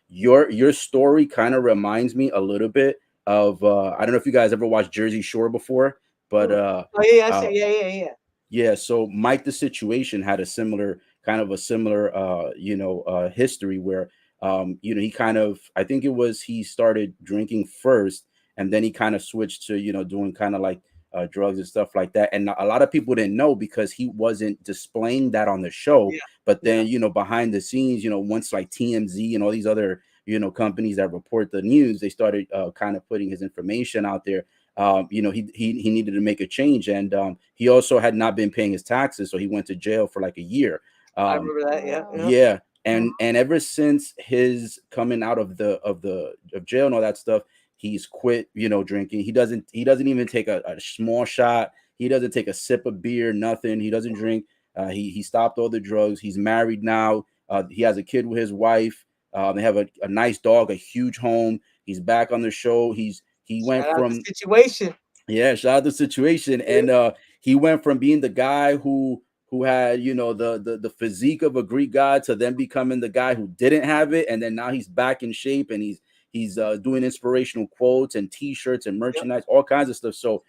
your story kind of reminds me a little bit of I don't know if you guys ever watched Jersey Shore before, but Oh yeah, uh, yeah. yeah, so Mike the Situation had a similar history where he kind of, I think it was, he started drinking first and then he kind of switched to doing kind of like drugs and stuff like that. And a lot of people didn't know because he wasn't displaying that on the show. Yeah, But yeah, then behind the scenes, once like TMZ and all these other companies that report the news, they started kind of putting his information out there. He needed to make a change, and he also had not been paying his taxes, so he went to jail for like a year. I Um, remember that. Yeah, yeah. yeah, Mhm. and ever since his coming out of jail and all that stuff, he's quit drinking. He doesn't even take a small shot. He doesn't take a sip of beer, nothing. He doesn't drink. He stopped all the drugs. He's married now. He has a kid with his wife. They have a nice dog, a huge home. He's back on the show. He went Shout out the from, situation. yeah, shout out the situation. And he went from being the guy who had, the physique of a Greek god to then becoming the guy who didn't have it. And then now he's back in shape and he's doing inspirational quotes and t-shirts and Yep, merchandise, all kinds of stuff. So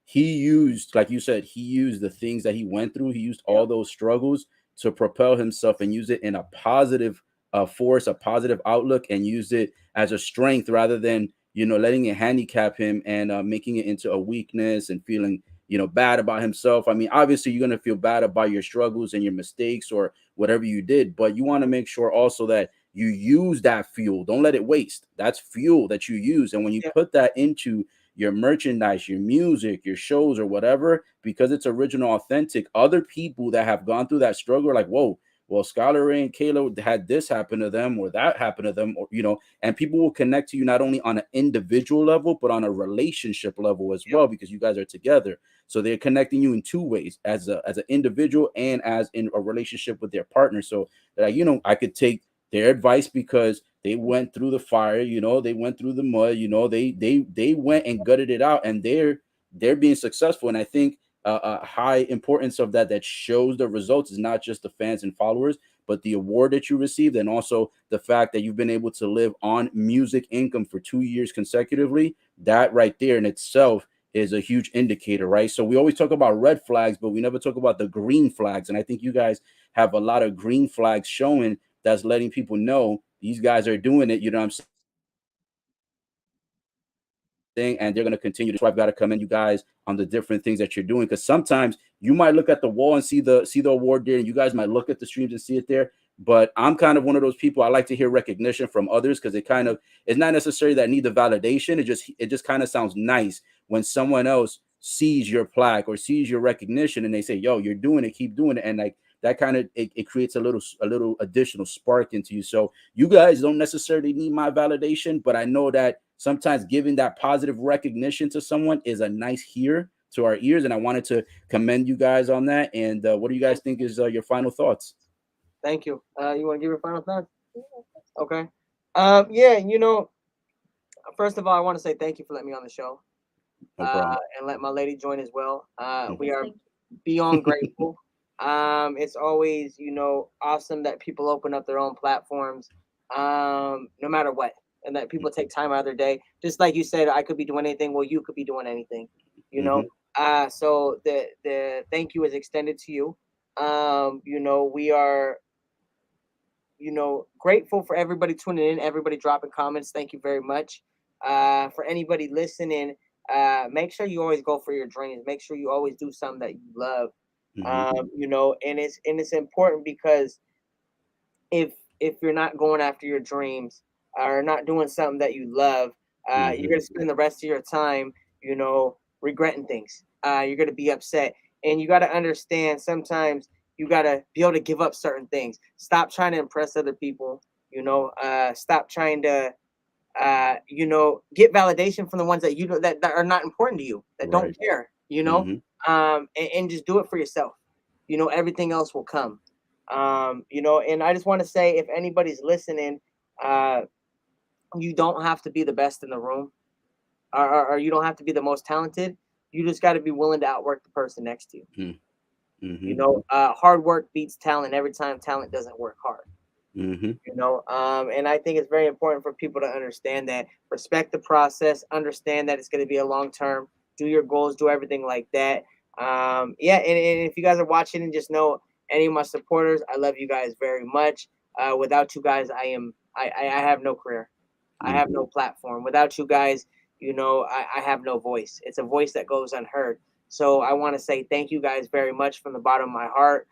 he used, like you said, he used the things that he went through. He used yep, all those struggles to propel himself and use it in a positive force, a positive outlook, and use it as a strength rather than letting it handicap him and making it into a weakness and feeling bad about himself. I mean, obviously you're gonna feel bad about your struggles and your mistakes or whatever you did, but you want to make sure also that you use that fuel. Don't let it waste. That's fuel that you use, and when you yep, put that into your merchandise, your music, your shows, or whatever, because it's original, authentic. Other people that have gone through that struggle are like, whoa, well, Skyler Ray and Kayla had this happen to them or that happened to them, or and people will connect to you not only on an individual level, but on a relationship level as yep, well, because you guys are together. So they're connecting you in two ways, as an individual and as in a relationship with their partner. So that I could take their advice because they went through the fire, they went through the mud, they went and gutted it out, and they're being successful. And I think a high importance of that shows the results is not just the fans and followers, but the award that you received, and also the fact that you've been able to live on music income for 2 years consecutively. That right there in itself is a huge indicator, right? So we always talk about red flags, but we never talk about the green flags. And I think you guys have a lot of green flags showing that's letting people know these guys are doing it. You know what I'm saying? And they're going to continue to. So I've got to commend you guys on the different things that you're doing, because sometimes you might look at the wall and see the award there, and you guys might look at the streams and see it there. But I'm kind of one of those people. I like to hear recognition from others because it kind of, it's not necessarily that I need the validation. It just kind of sounds nice when someone else sees your plaque or sees your recognition and they say, "Yo, you're doing it. Keep doing it." And like that kind of it creates a little additional spark into you. So you guys don't necessarily need my validation, but I know that sometimes giving that positive recognition to someone is a nice hear to our ears, and I wanted to commend you guys on that. And what do you guys think is your final thoughts? thank you. You want to give your final thoughts? Okay. Yeah, first of all, I want to say thank you for letting me on the show, No problem. and let my lady join as well. Mhm. We are beyond grateful. It's always, awesome that people open up their own platforms, no matter what, and that people take time out of their day. Just like you said, I could be doing anything. Well, you could be doing anything, you know. Mhm. So the thank you is extended to you. We are, grateful for everybody tuning in, everybody dropping comments. Thank you very much. For anybody listening, make sure you always go for your dreams. Make sure you always do something that you love. Mhm. And it's important because if you're not going after your dreams or not doing something that you love, you're Mhm. gonna spend the rest of your time, regretting things. You're gonna be upset, and you got to understand sometimes you got to be able to give up certain things. Stop trying to impress other people. Stop trying to get validation from the ones that that are not important to you, that don't Right. care. Mhm. And just do it for yourself. Everything else will come. You know, and I just want to say, if anybody's listening, you don't have to be the best in the room, or you don't have to be the most talented. You just got to be willing to outwork the person next to you. You know, hard work beats talent every time talent doesn't work hard. You know, and I think it's very important for people to understand that, respect the process, understand that it's going to be a long term, do your goals, do everything like that. Yeah, and if you guys are watching, and just know, any of my supporters, I love you guys very much. Without you guys, I have no career. I have no platform. Without you guys, you know, I have no voice. It's a voice that goes unheard. So I want to say thank you guys very much from the bottom of my heart.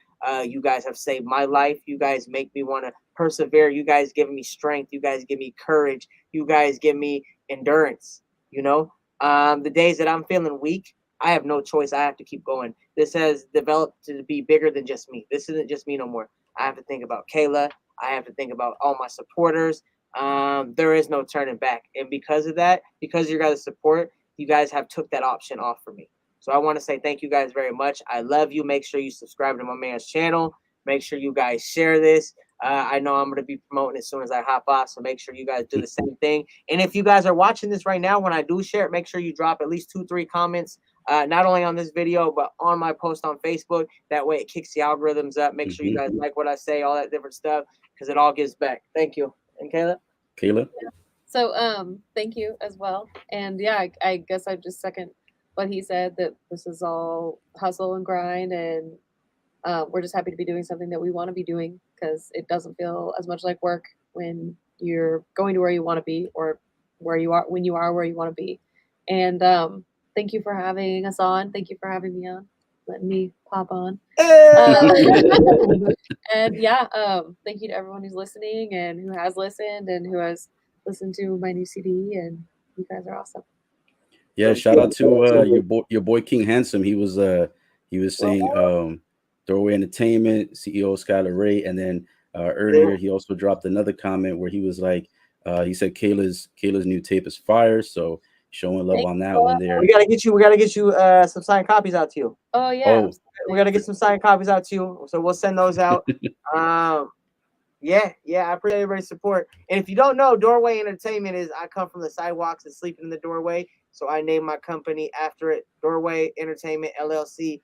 You guys have saved my life. You guys make me want to persevere. You guys give me strength. You guys give me courage. You guys give me endurance. You know, the days that I'm feeling weak, I have no choice. I have to keep going. This has developed to be bigger than just me. This isn't just me no more. I have to think about Kayla. I have to think about all my supporters. There is no turning back. And because of that, because of your guys' support, you guys have took that option off for me. So I want to say thank you guys very much. I love you. Make sure you subscribe to my man's channel. Make sure you guys share this. I know I'm going to be promoting as soon as I hop off, so make sure you guys do the same thing. And if you guys are watching this right now, when I do share it, make sure you drop at least 2-3 comments, not only on this video, but on my post on Facebook. That way it kicks the algorithms up. Make sure you guys like what I say, all that different stuff, because it all gives back. Thank you. And Kayla? Kayla? Yeah. So thank you as well. And yeah, I guess I just second what he said, that this is all hustle and grind, and we're just happy to be doing something that we want to be doing, because it doesn't feel as much like work when you're going to where you want to be, or where you are when you are where you want to be. And thank you for having us on. Thank you for having me on, letting me pop on. And yeah, thank you to everyone who's listening and who has listened and who has listened to my new CD. And you guys are awesome. Yeah, shout out to your boy King Handsome. He was saying Doorway Entertainment, CEO Skyler Ray, and then earlier he also dropped another comment where he was like, he said Kayla's new tape is fire, so showing love on that one there. We gotta get you some signed copies out to you. Oh yeah, we gotta get some signed copies out to you, so we'll send those out. Yeah, I appreciate everybody's support. And if you don't know, Doorway Entertainment is, I come from the sidewalks and sleeping in the doorway, so I named my company after it, Doorway Entertainment LLC,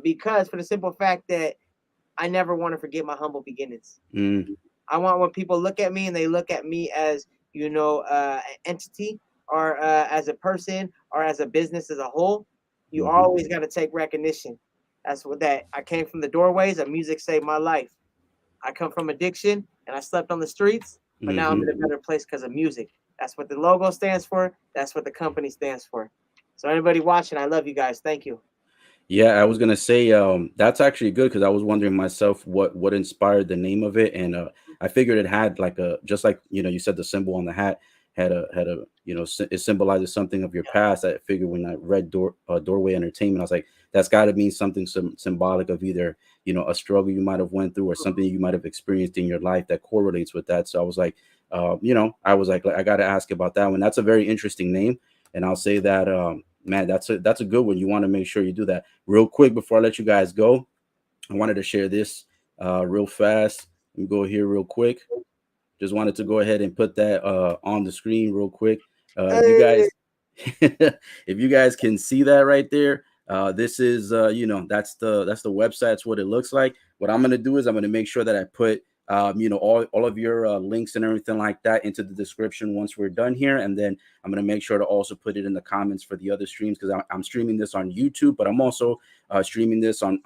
because for the simple fact that I never want to forget my humble beginnings. I want, when people look at me and they look at me as, you know, an entity, or as a person, or as a business as a whole, you always got to take recognition. That's what that I came from, the doorways, and music saved my life. I come from addiction and I slept on the streets, but now I'm in a better place because of music. That's what the logo stands for. That's what the company stands for. So anybody watching, I love you guys. Thank you. Yeah, I was gonna say that's actually good, because I was wondering myself what inspired the name of it, and I figured it had like a, just like, you know, you said the symbol on the hat had a you know, it symbolizes something of your past. I figured when I read Doorway Entertainment, I was like, that's got to mean something symbolic of either, you know, a struggle you might have went through, or something you might have experienced in your life that correlates with that. So I was like, you know, I was like, I got to ask about that one. That's a very interesting name, and I'll say that man, that's a good one. You want to make sure you do that. Real quick before I let you guys go, I wanted to share this real fast. Let me go here real quick. Just wanted to go ahead and put that on the screen real quick. If you guys if you guys can see that right there, this is you know, that's the website. That's what it looks like. What I'm going to do is I'm going to make sure that I put you know, all of your links and everything like that into the description once we're done here, and then I'm going to make sure to also put it in the comments for the other streams, because I'm streaming this on YouTube, but I'm also streaming this on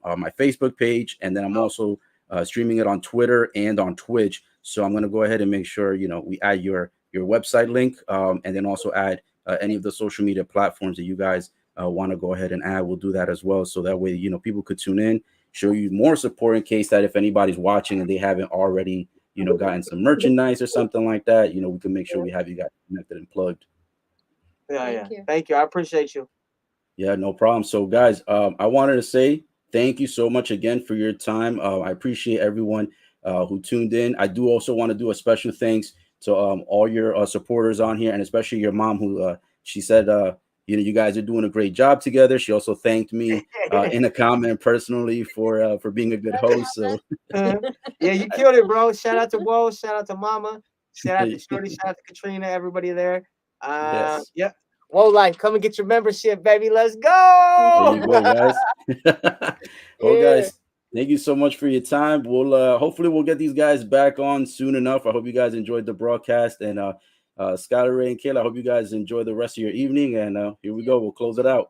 my Facebook page, and then I'm also streaming it on Twitter and on Twitch. So I'm going to go ahead and make sure, you know, we add your website link, and then also add any of the social media platforms that you guys want to go ahead and add. We'll do that as well, so that way, you know, people could tune in, show you more support, in case that if anybody's watching and they haven't already, you know, gotten some merchandise or something like that, you know, we can make sure we have you guys connected and plugged. Thank you. I appreciate you. Yeah, no problem. So guys, I wanted to say thank you so much again for your time. I appreciate everyone who tuned in. I do also want to do a special thanks to all your supporters on here, and especially your mom, who she said you guys are doing a great job together. She also thanked me in a comment personally for being a good host. So Yeah, you killed it, bro. Shout out to Wo, shout out to Mama, shout out to Shorty, shout out to Katrina, everybody there. yes, Yeah. Whoa, like, come and get your membership, baby. Let's there go. you go, guys. Well, Yeah. guys, thank you so much for your time. We'll hopefully we'll get these guys back on soon enough. I hope you guys enjoyed the broadcast, and Skyler Ray and Kayla, I hope you guys enjoy the rest of your evening. And here we go. We'll close it out.